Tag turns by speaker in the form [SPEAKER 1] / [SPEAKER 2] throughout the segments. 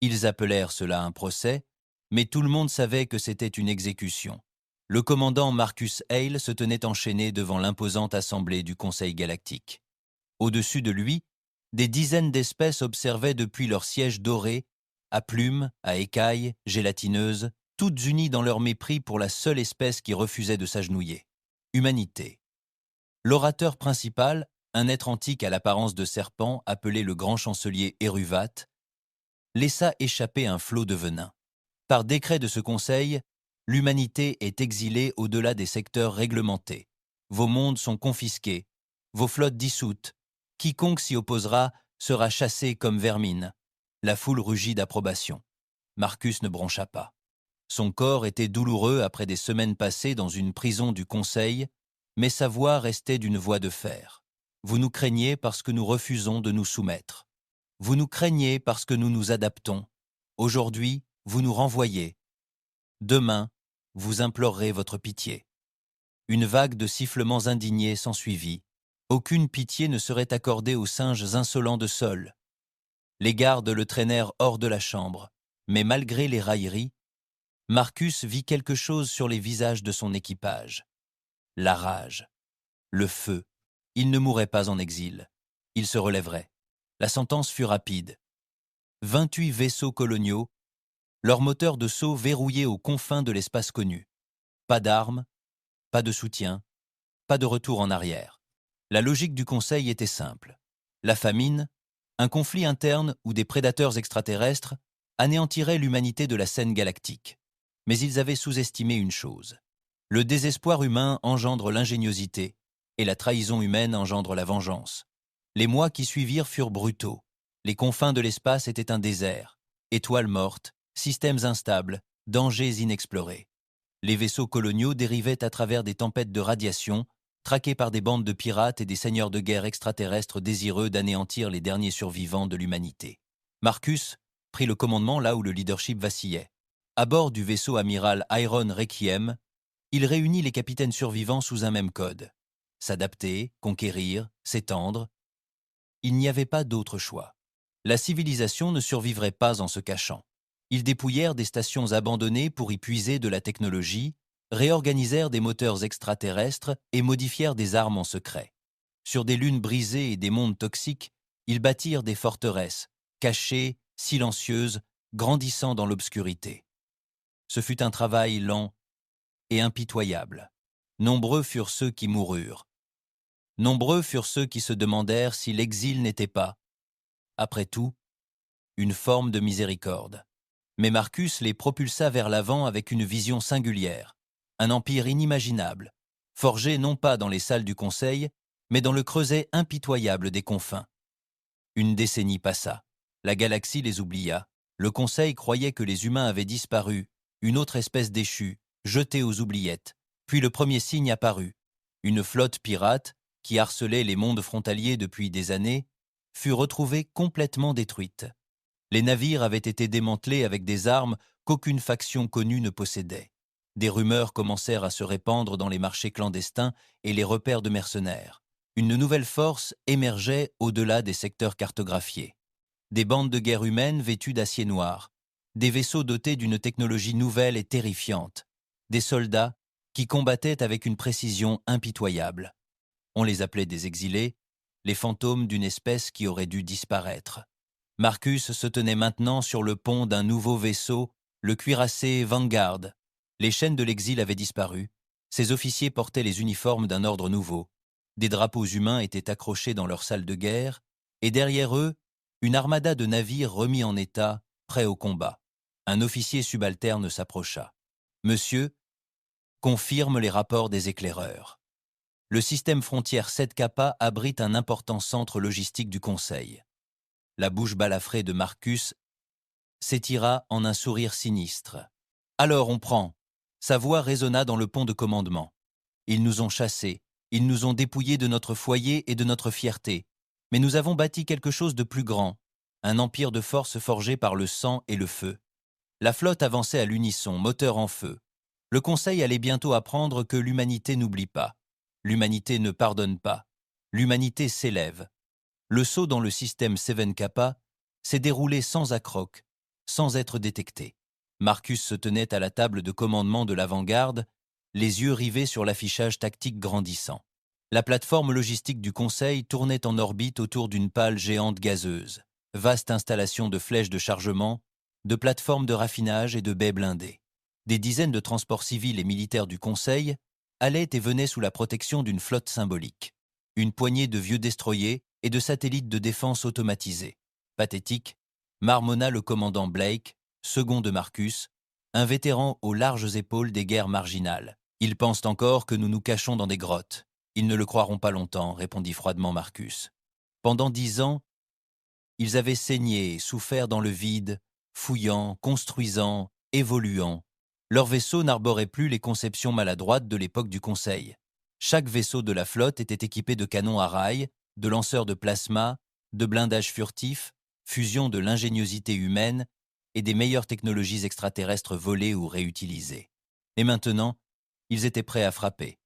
[SPEAKER 1] Ils appelèrent cela un procès, mais tout le monde savait que c'était une exécution. Le commandant Marcus Hale se tenait enchaîné devant l'imposante assemblée du Conseil galactique. Au-dessus de lui, des dizaines d'espèces observaient depuis leur siège doré, à plumes, à écailles, gélatineuses, toutes unies dans leur mépris pour la seule espèce qui refusait de s'agenouiller. Humanité. L'orateur principal, un être antique à l'apparence de serpent appelé le grand chancelier Eruvat, laissa échapper un flot de venin. Par décret de ce conseil, l'humanité est exilée au-delà des secteurs réglementés. Vos mondes sont confisqués, vos flottes dissoutes. Quiconque s'y opposera sera chassé comme vermine. La foule rugit d'approbation. Marcus ne broncha pas. Son corps était douloureux après des semaines passées dans une prison du Conseil, mais sa voix restait d'une voix de fer. Vous nous craignez parce que nous refusons de nous soumettre. Vous nous craignez parce que nous nous adaptons. Aujourd'hui, vous nous renvoyez. Demain, vous implorerez votre pitié. Une vague de sifflements indignés s'ensuivit. Aucune pitié ne serait accordée aux singes insolents de Sol. Les gardes le traînèrent hors de la chambre, mais malgré les railleries, Marcus vit quelque chose sur les visages de son équipage. La rage, le feu. Il ne mourrait pas en exil. Il se relèverait. La sentence fut rapide. 28 vaisseaux coloniaux, leurs moteurs de saut verrouillés aux confins de l'espace connu. Pas d'armes, pas de soutien, pas de retour en arrière. La logique du Conseil était simple. La famine, un conflit interne ou des prédateurs extraterrestres anéantiraient l'humanité de la scène galactique. Mais ils avaient sous-estimé une chose. Le désespoir humain engendre l'ingéniosité et la trahison humaine engendre la vengeance. Les mois qui suivirent furent brutaux. Les confins de l'espace étaient un désert, étoiles mortes, systèmes instables, dangers inexplorés. Les vaisseaux coloniaux dérivaient à travers des tempêtes de radiation, traqués par des bandes de pirates et des seigneurs de guerre extraterrestres désireux d'anéantir les derniers survivants de l'humanité. Marcus prit le commandement là où le leadership vacillait. À bord du vaisseau amiral Iron Requiem, il réunit les capitaines survivants sous un même code. S'adapter, conquérir, s'étendre. Il n'y avait pas d'autre choix. La civilisation ne survivrait pas en se cachant. Ils dépouillèrent des stations abandonnées pour y puiser de la technologie, réorganisèrent des moteurs extraterrestres et modifièrent des armes en secret. Sur des lunes brisées et des mondes toxiques, ils bâtirent des forteresses, cachées, silencieuses, grandissant dans l'obscurité. Ce fut un travail lent et impitoyable. Nombreux furent ceux qui moururent. Nombreux furent ceux qui se demandèrent si l'exil n'était pas, après tout, une forme de miséricorde. Mais Marcus les propulsa vers l'avant avec une vision singulière, un empire inimaginable, forgé non pas dans les salles du Conseil, mais dans le creuset impitoyable des confins. Une décennie passa. La galaxie les oublia. Le Conseil croyait que les humains avaient disparu, une autre espèce déchue, jetée aux oubliettes. Puis le premier signe apparut. Une flotte pirate, qui harcelait les mondes frontaliers depuis des années, fut retrouvée complètement détruite. Les navires avaient été démantelés avec des armes qu'aucune faction connue ne possédait. Des rumeurs commencèrent à se répandre dans les marchés clandestins et les repères de mercenaires. Une nouvelle force émergeait au-delà des secteurs cartographiés. Des bandes de guerre humaines vêtues d'acier noir, des vaisseaux dotés d'une technologie nouvelle et terrifiante, des soldats qui combattaient avec une précision impitoyable. On les appelait des exilés, les fantômes d'une espèce qui aurait dû disparaître. Marcus se tenait maintenant sur le pont d'un nouveau vaisseau, le cuirassé Vanguard. Les chaînes de l'exil avaient disparu. Ses officiers portaient les uniformes d'un ordre nouveau. Des drapeaux humains étaient accrochés dans leurs salles de guerre, et derrière eux, une armada de navires remis en état, prêts au combat. Un officier subalterne s'approcha. « Monsieur, confirme les rapports des éclaireurs. Le système frontière 7K abrite un important centre logistique du Conseil. » La bouche balafrée de Marcus s'étira en un sourire sinistre. « Alors on prend !» Sa voix résonna dans le pont de commandement. « Ils nous ont chassés, ils nous ont dépouillés de notre foyer et de notre fierté. Mais nous avons bâti quelque chose de plus grand, un empire de force forgé par le sang et le feu. » La flotte avançait à l'unisson, moteur en feu. Le Conseil allait bientôt apprendre que l'humanité n'oublie pas. L'humanité ne pardonne pas. L'humanité s'élève. Le saut dans le système 7K s'est déroulé sans accroc, sans être détecté. Marcus se tenait à la table de commandement de l'avant-garde, les yeux rivés sur l'affichage tactique grandissant. La plateforme logistique du Conseil tournait en orbite autour d'une pale géante gazeuse, vaste installation de flèches de chargement, de plateformes de raffinage et de baies blindées. Des dizaines de transports civils et militaires du Conseil allaient et venaient sous la protection d'une flotte symbolique. Une poignée de vieux destroyers et de satellites de défense automatisés. Pathétique, marmonna le commandant Blake, second de Marcus, un vétéran aux larges épaules des guerres marginales. Ils pensent encore que nous nous cachons dans des grottes. Ils ne le croiront pas longtemps, répondit froidement Marcus. Pendant 10 ans, ils avaient saigné et souffert dans le vide, fouillant, construisant, évoluant. Leurs vaisseaux n'arboraient plus les conceptions maladroites de l'époque du Conseil. Chaque vaisseau de la flotte était équipé de canons à rail, de lanceurs de plasma, de blindages furtifs, fusion de l'ingéniosité humaine et des meilleures technologies extraterrestres volées ou réutilisées. Et maintenant, ils étaient prêts à frapper.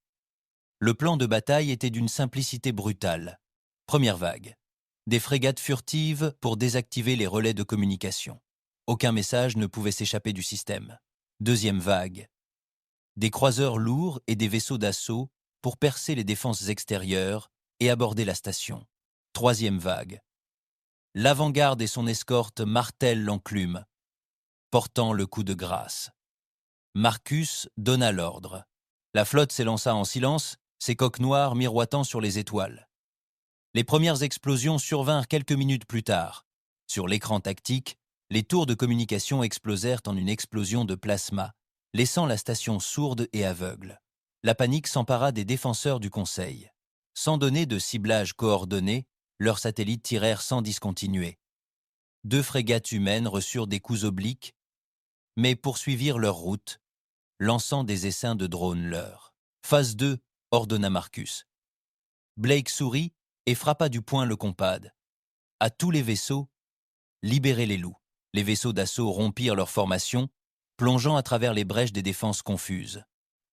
[SPEAKER 1] Le plan de bataille était d'une simplicité brutale. Première vague. Des frégates furtives pour désactiver les relais de communication. Aucun message ne pouvait s'échapper du système. Deuxième vague. Des croiseurs lourds et des vaisseaux d'assaut pour percer les défenses extérieures et aborder la station. Troisième vague. L'avant-garde et son escorte martèlent l'enclume, portant le coup de grâce. Marcus donna l'ordre. La flotte s'élança en silence, ses coques noires miroitant sur les étoiles. Les premières explosions survinrent quelques minutes plus tard. Sur l'écran tactique, les tours de communication explosèrent en une explosion de plasma, laissant la station sourde et aveugle. La panique s'empara des défenseurs du Conseil. Sans donner de ciblage coordonné, leurs satellites tirèrent sans discontinuer. 2 frégates humaines reçurent des coups obliques, mais poursuivirent leur route, lançant des essaims de drones leurres. Phase 2, ordonna Marcus. Blake sourit et frappa du poing le compad. À tous les vaisseaux, libérez les loups. Les vaisseaux d'assaut rompirent leur formation, plongeant à travers les brèches des défenses confuses.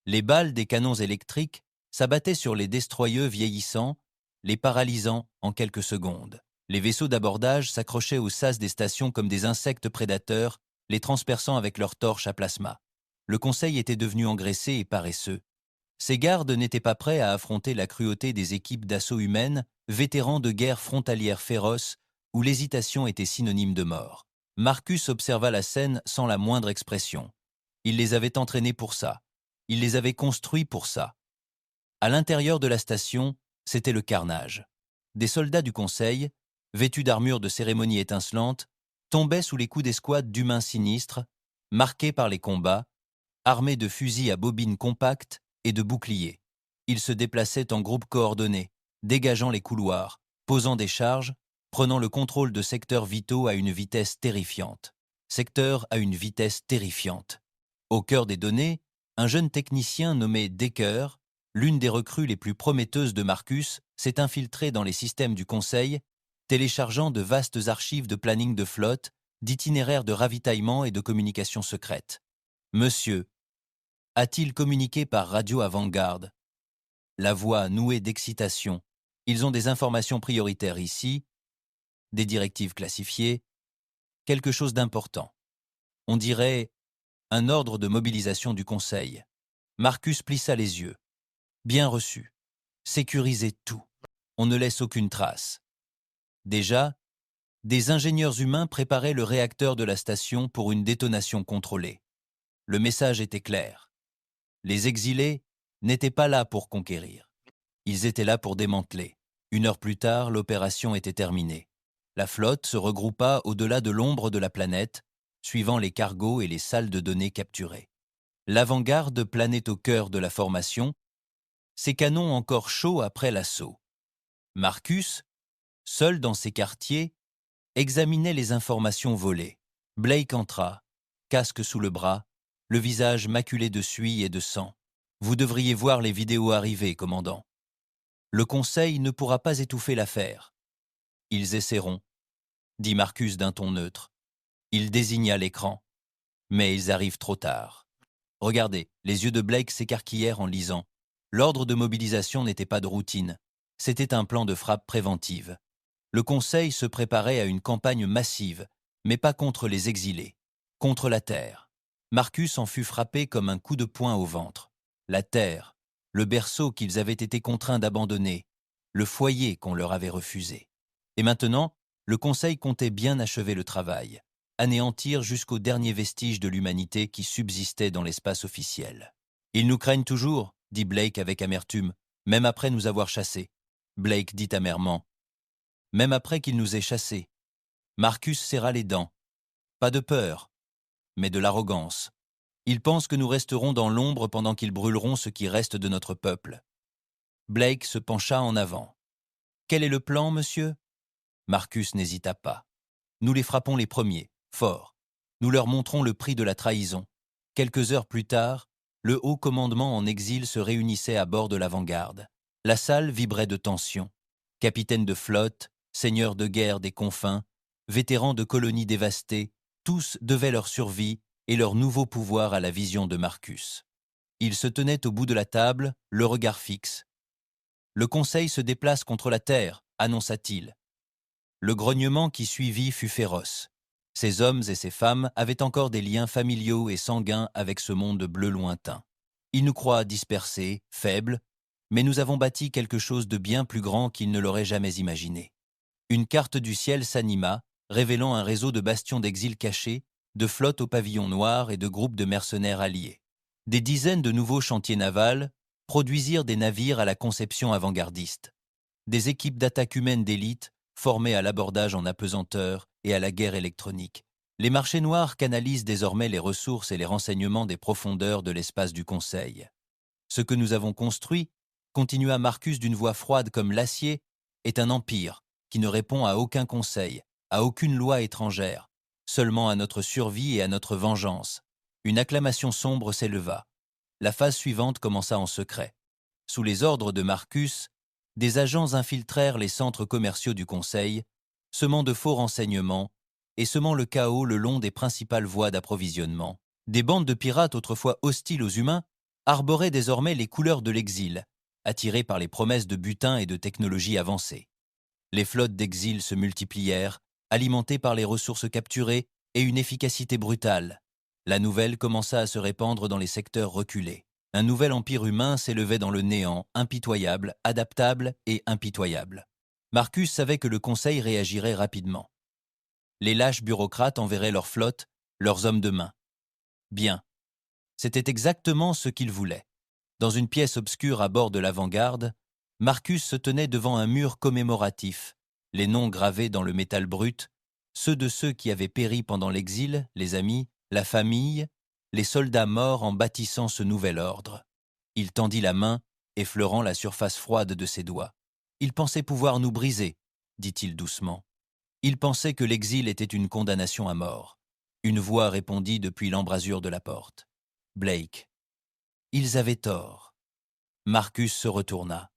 [SPEAKER 1] Les balles des canons électriques s'abattaient sur les destroyers vieillissants, les paralysant en quelques secondes. Les vaisseaux d'abordage s'accrochaient aux sas des stations comme des insectes prédateurs, les transperçant avec leurs torches à plasma. Le Conseil était devenu engraissé et paresseux. Ses gardes n'étaient pas prêts à affronter la cruauté des équipes d'assaut humaines, vétérans de guerres frontalières féroces, où l'hésitation était synonyme de mort. Marcus observa la scène sans la moindre expression. Il les avait entraînés pour ça. Il les avait construits pour ça. À l'intérieur de la station, c'était le carnage. Des soldats du Conseil, vêtus d'armures de cérémonie étincelantes, tombaient sous les coups d'escouade d'humains sinistres, marqués par les combats, armés de fusils à bobines compactes et de boucliers. Ils se déplaçaient en groupes coordonnés, dégageant les couloirs, posant des charges, prenant le contrôle de secteurs vitaux à une vitesse terrifiante. Secteurs à une vitesse terrifiante. Au cœur des données, un jeune technicien nommé Decker, l'une des recrues les plus prometteuses de Marcus, s'est infiltré dans les systèmes du Conseil, téléchargeant de vastes archives de planning de flotte, d'itinéraires de ravitaillement et de communications secrètes. Monsieur, a-t-il communiqué par radio avant-garde? La voix nouée d'excitation. Ils ont des informations prioritaires ici, des directives classifiées, quelque chose d'important. On dirait un ordre de mobilisation du Conseil. Marcus plissa les yeux. Bien reçu. Sécurisez tout. On ne laisse aucune trace. Déjà, des ingénieurs humains préparaient le réacteur de la station pour une détonation contrôlée. Le message était clair. Les exilés n'étaient pas là pour conquérir. Ils étaient là pour démanteler. 1 heure plus tard, l'opération était terminée. La flotte se regroupa au-delà de l'ombre de la planète, suivant les cargos et les salles de données capturées. L'avant-garde planait au cœur de la formation, ses canons encore chauds après l'assaut. Marcus, seul dans ses quartiers, examinait les informations volées. Blake entra, casque sous le bras, le visage maculé de suie et de sang. « Vous devriez voir les vidéos arriver, commandant. Le Conseil ne pourra pas étouffer l'affaire. Ils essaieront, dit Marcus d'un ton neutre. Il désigna l'écran. Mais ils arrivent trop tard. Regardez, les yeux de Blake s'écarquillèrent en lisant. L'ordre de mobilisation n'était pas de routine. C'était un plan de frappe préventive. Le Conseil se préparait à une campagne massive, mais pas contre les exilés. Contre la Terre. Marcus en fut frappé comme un coup de poing au ventre. La Terre, le berceau qu'ils avaient été contraints d'abandonner, le foyer qu'on leur avait refusé. Et maintenant, le Conseil comptait bien achever le travail, anéantir jusqu'au dernier vestige de l'humanité qui subsistait dans l'espace officiel. « Ils nous craignent toujours », dit Blake avec amertume, « même après nous avoir chassés. » Blake dit amèrement, « Même après qu'ils nous aient chassés. » Marcus serra les dents. « Pas de peur, mais de l'arrogance. Ils pensent que nous resterons dans l'ombre pendant qu'ils brûleront ce qui reste de notre peuple. » Blake se pencha en avant. « Quel est le plan, monsieur ?» Marcus n'hésita pas. « Nous les frappons les premiers, fort. Nous leur montrons le prix de la trahison. » Quelques heures plus tard, le haut commandement en exil se réunissait à bord de l'Avant-Garde. La salle vibrait de tension. Capitaines de flotte, seigneurs de guerre des confins, vétérans de colonies dévastées, tous devaient leur survie et leur nouveau pouvoir à la vision de Marcus. Ils se tenaient au bout de la table, le regard fixe. « Le Conseil se déplace contre la terre », annonça-t-il. Le grognement qui suivit fut féroce. Ces hommes et ces femmes avaient encore des liens familiaux et sanguins avec ce monde bleu lointain. Ils nous croient dispersés, faibles, mais nous avons bâti quelque chose de bien plus grand qu'ils ne l'auraient jamais imaginé. Une carte du ciel s'anima, révélant un réseau de bastions d'exil cachés, de flottes au pavillon noir et de groupes de mercenaires alliés. Des dizaines de nouveaux chantiers navals produisirent des navires à la conception avant-gardiste. Des équipes d'attaque humaine d'élite formées à l'abordage en apesanteur et à la guerre électronique. Les marchés noirs canalisent désormais les ressources et les renseignements des profondeurs de l'espace du Conseil. Ce que nous avons construit, continua Marcus d'une voix froide comme l'acier, est un empire qui ne répond à aucun conseil, à aucune loi étrangère, seulement à notre survie et à notre vengeance. Une acclamation sombre s'éleva. La phase suivante commença en secret. Sous les ordres de Marcus, des agents infiltrèrent les centres commerciaux du Conseil, semant de faux renseignements et semant le chaos le long des principales voies d'approvisionnement. Des bandes de pirates autrefois hostiles aux humains arboraient désormais les couleurs de l'exil, attirés par les promesses de butin et de technologies avancées. Les flottes d'exil se multiplièrent, alimentées par les ressources capturées et une efficacité brutale. La nouvelle commença à se répandre dans les secteurs reculés. Un nouvel empire humain s'élevait dans le néant, impitoyable, adaptable et impitoyable. Marcus savait que le Conseil réagirait rapidement. Les lâches bureaucrates enverraient leurs flottes, leurs hommes de main. Bien. C'était exactement ce qu'il voulait. Dans une pièce obscure à bord de l'Avant-Garde, Marcus se tenait devant un mur commémoratif, les noms gravés dans le métal brut, ceux de ceux qui avaient péri pendant l'exil, les amis, la famille, les soldats morts en bâtissant ce nouvel ordre. Il tendit la main, effleurant la surface froide de ses doigts. « Il pensait pouvoir nous briser », dit-il doucement. Il pensait que l'exil était une condamnation à mort. Une voix répondit depuis l'embrasure de la porte. « Blake. » Ils avaient tort. Marcus se retourna.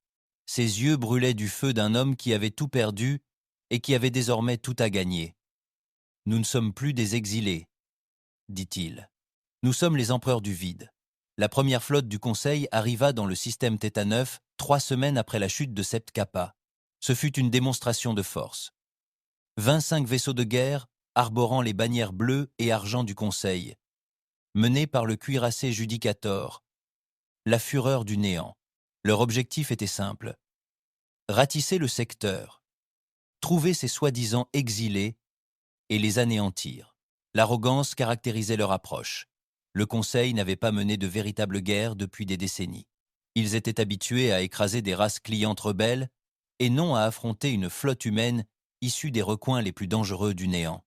[SPEAKER 1] Ses yeux brûlaient du feu d'un homme qui avait tout perdu et qui avait désormais tout à gagner. « Nous ne sommes plus des exilés, » dit-il. « Nous sommes les empereurs du vide. » La première flotte du Conseil arriva dans le système Theta 9 3 semaines après la chute de Sept Kappa. Ce fut une démonstration de force. 25 vaisseaux de guerre arborant les bannières bleues et argent du Conseil, menés par le cuirassé Judicator, la fureur du néant. Leur objectif était simple. Ratisser le secteur, trouver ces soi-disant exilés et les anéantir. L'arrogance caractérisait leur approche. Le Conseil n'avait pas mené de véritable guerre depuis des décennies. Ils étaient habitués à écraser des races clientes rebelles et non à affronter une flotte humaine issue des recoins les plus dangereux du néant.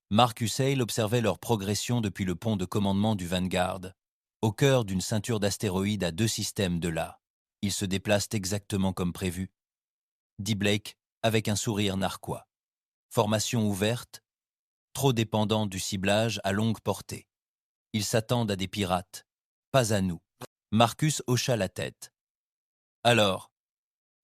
[SPEAKER 1] Marcus Hale observait leur progression depuis le pont de commandement du Vanguard, au cœur d'une ceinture d'astéroïdes à 2 systèmes de là. Ils se déplacent exactement comme prévu, dit Blake avec un sourire narquois. Formation ouverte, trop dépendant du ciblage à longue portée. Ils s'attendent à des pirates, pas à nous. Marcus hocha la tête. Alors,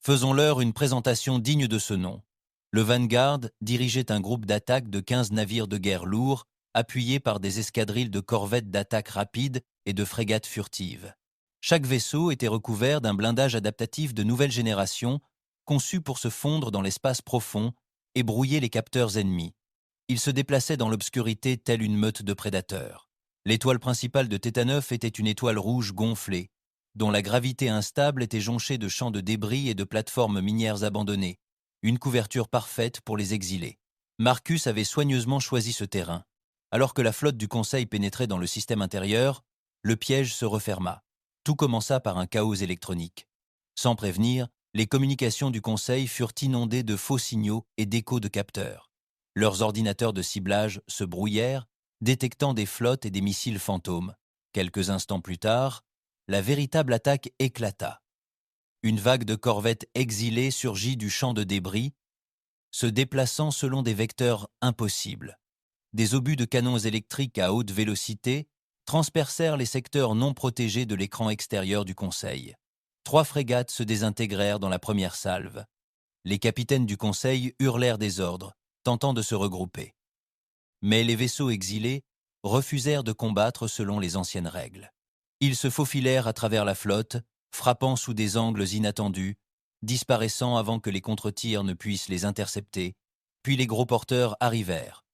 [SPEAKER 1] faisons-leur une présentation digne de ce nom. Le Vanguard dirigeait un groupe d'attaque de 15 navires de guerre lourds, appuyés par des escadrilles de corvettes d'attaque rapide et de frégates furtives. Chaque vaisseau était recouvert d'un blindage adaptatif de nouvelle génération, conçu pour se fondre dans l'espace profond et brouiller les capteurs ennemis. Il se déplaçait dans l'obscurité telle une meute de prédateurs. L'étoile principale de Tétaneuf était une étoile rouge gonflée, dont la gravité instable était jonchée de champs de débris et de plateformes minières abandonnées, une couverture parfaite pour les exilés. Marcus avait soigneusement choisi ce terrain. Alors que la flotte du Conseil pénétrait dans le système intérieur, le piège se referma. Tout commença par un chaos électronique. Sans prévenir, les communications du Conseil furent inondées de faux signaux et d'échos de capteurs. Leurs ordinateurs de ciblage se brouillèrent, détectant des flottes et des missiles fantômes. Quelques instants plus tard, la véritable attaque éclata. Une vague de corvettes exilées surgit du champ de débris, se déplaçant selon des vecteurs impossibles. Des obus de canons électriques à haute vélocité transpercèrent les secteurs non protégés de l'écran extérieur du Conseil. 3 frégates se désintégrèrent dans la première salve. Les capitaines du Conseil hurlèrent des ordres, tentant de se regrouper. Mais les vaisseaux exilés refusèrent de combattre selon les anciennes règles. Ils se faufilèrent à travers la flotte, frappant sous des angles inattendus, disparaissant avant que les contre-tirs ne puissent les intercepter, puis les gros porteurs arrivèrent.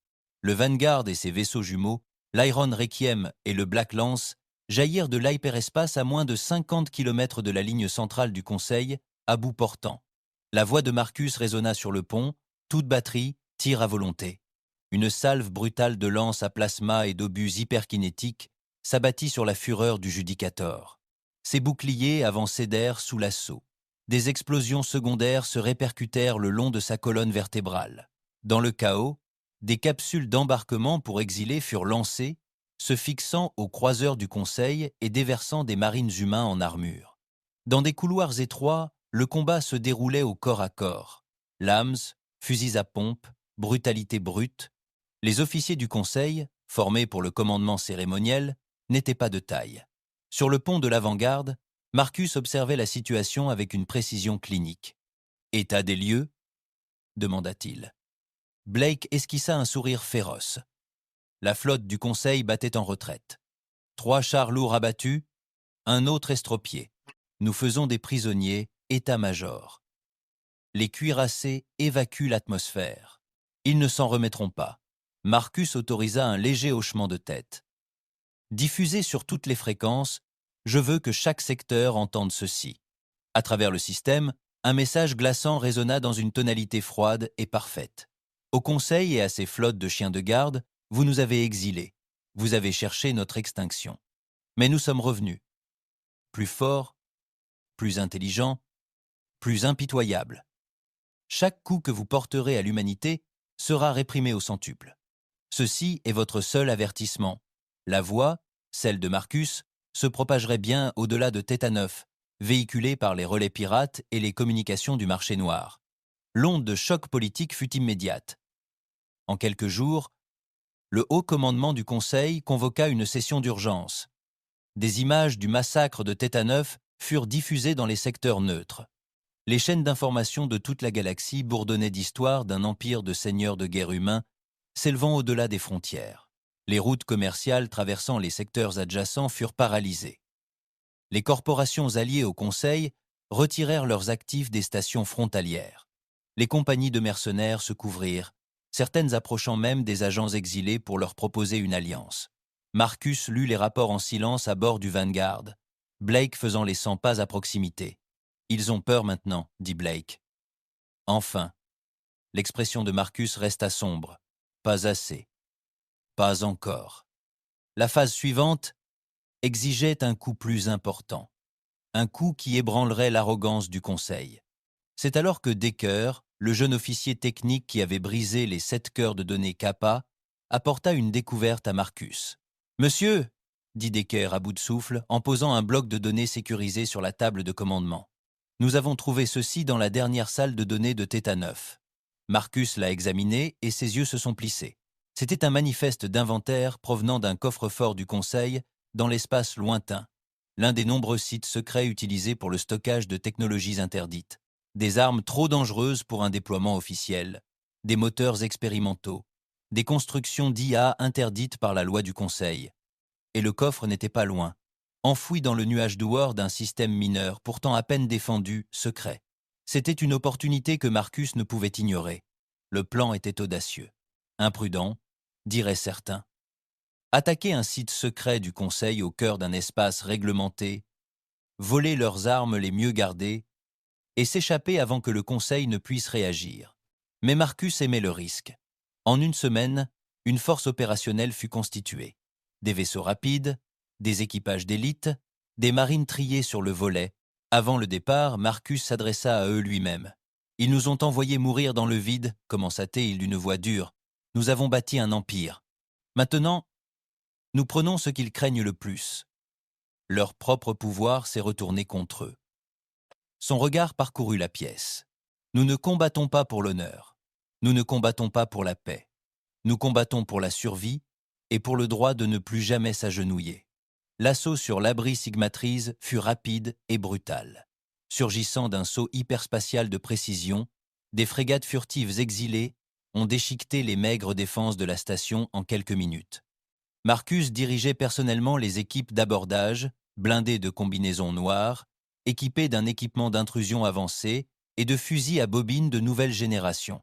[SPEAKER 1] Le Vanguard et ses vaisseaux jumeaux, l'Iron Requiem et le Black Lance, jaillirent de l'hyperespace à moins de 50 km de la ligne centrale du Conseil, à bout portant. La voix de Marcus résonna sur le pont, toute batterie, tire à volonté. Une salve brutale de lances à plasma et d'obus hyperkinétiques s'abattit sur la fureur du Judicator. Ses boucliers avant cédèrent sous l'assaut. Des explosions secondaires se répercutèrent le long de sa colonne vertébrale. Dans le chaos, des capsules d'embarquement pour exilés furent lancées, se fixant aux croiseurs du Conseil et déversant des marines humains en armure. Dans des couloirs étroits, le combat se déroulait au corps à corps. Lames, fusils à pompe, brutalité brute. Les officiers du Conseil, formés pour le commandement cérémoniel, n'étaient pas de taille. Sur le pont de l'avant-garde, Marcus observait la situation avec une précision clinique. « État des lieux ?» demanda-t-il. Blake esquissa un sourire féroce. La flotte du Conseil battait en retraite. 3 chars lourds abattus, un autre estropié. Nous faisons des prisonniers, état-major. Les cuirassés évacuent l'atmosphère. Ils ne s'en remettront pas. Marcus autorisa un léger hochement de tête. Diffusé sur toutes les fréquences, je veux que chaque secteur entende ceci. À travers le système, un message glaçant résonna dans une tonalité froide et parfaite. Au Conseil et à ses flottes de chiens de garde, vous nous avez exilés. Vous avez cherché notre extinction. Mais nous sommes revenus. Plus forts, plus intelligents, plus impitoyables. Chaque coup que vous porterez à l'humanité sera réprimé au centuple. Ceci est votre seul avertissement. La voix, celle de Marcus, se propagerait bien au-delà de Tétaneuf, véhiculée par les relais pirates et les communications du marché noir. L'onde de choc politique fut immédiate. En quelques jours, le haut commandement du Conseil convoqua une session d'urgence. Des images du massacre de Tétaneuf furent diffusées dans les secteurs neutres. Les chaînes d'information de toute la galaxie bourdonnaient d'histoires d'un empire de seigneurs de guerre humains s'élevant au-delà des frontières. Les routes commerciales traversant les secteurs adjacents furent paralysées. Les corporations alliées au Conseil retirèrent leurs actifs des stations frontalières. Les compagnies de mercenaires se couvrirent, certaines approchant même des agents exilés pour leur proposer une alliance. Marcus lut les rapports en silence à bord du Vanguard, Blake faisant les 100 pas à proximité. « Ils ont peur maintenant, » dit Blake. Enfin, l'expression de Marcus resta sombre. Pas assez. Pas encore. La phase suivante exigeait un coup plus important. Un coup qui ébranlerait l'arrogance du Conseil. C'est alors que Decker, le jeune officier technique qui avait brisé les 7 cœurs de données Kappa, apporta une découverte à Marcus. « Monsieur !» dit Decker à bout de souffle en posant un bloc de données sécurisé sur la table de commandement. « Nous avons trouvé ceci dans la dernière salle de données de Tétaneuf. » Marcus l'a examiné et ses yeux se sont plissés. C'était un manifeste d'inventaire provenant d'un coffre-fort du Conseil dans l'espace lointain, l'un des nombreux sites secrets utilisés pour le stockage de technologies interdites. Des armes trop dangereuses pour un déploiement officiel, des moteurs expérimentaux, des constructions d'IA interdites par la loi du Conseil. Et le coffre n'était pas loin, enfoui dans le nuage d'Ouor d'un système mineur, pourtant à peine défendu, secret. C'était une opportunité que Marcus ne pouvait ignorer. Le plan était audacieux. Imprudent, diraient certains. Attaquer un site secret du Conseil au cœur d'un espace réglementé, voler leurs armes les mieux gardées, et s'échapper avant que le Conseil ne puisse réagir. Mais Marcus aimait le risque. En une semaine, une force opérationnelle fut constituée. Des vaisseaux rapides, des équipages d'élite, des marines triées sur le volet. Avant le départ, Marcus s'adressa à eux lui-même. « Ils nous ont envoyés mourir dans le vide, commença-t-il d'une voix dure. Nous avons bâti un empire. Maintenant, nous prenons ce qu'ils craignent le plus. Leur propre pouvoir s'est retourné contre eux. » Son regard parcourut la pièce. « Nous ne combattons pas pour l'honneur. Nous ne combattons pas pour la paix. Nous combattons pour la survie et pour le droit de ne plus jamais s'agenouiller. » L'assaut sur l'abri Sigmatrize fut rapide et brutal. Surgissant d'un saut hyperspatial de précision, des frégates furtives exilées ont déchiqueté les maigres défenses de la station en quelques minutes. Marcus dirigeait personnellement les équipes d'abordage, blindées de combinaisons noires, équipées d'un équipement d'intrusion avancé et de fusils à bobines de nouvelle génération.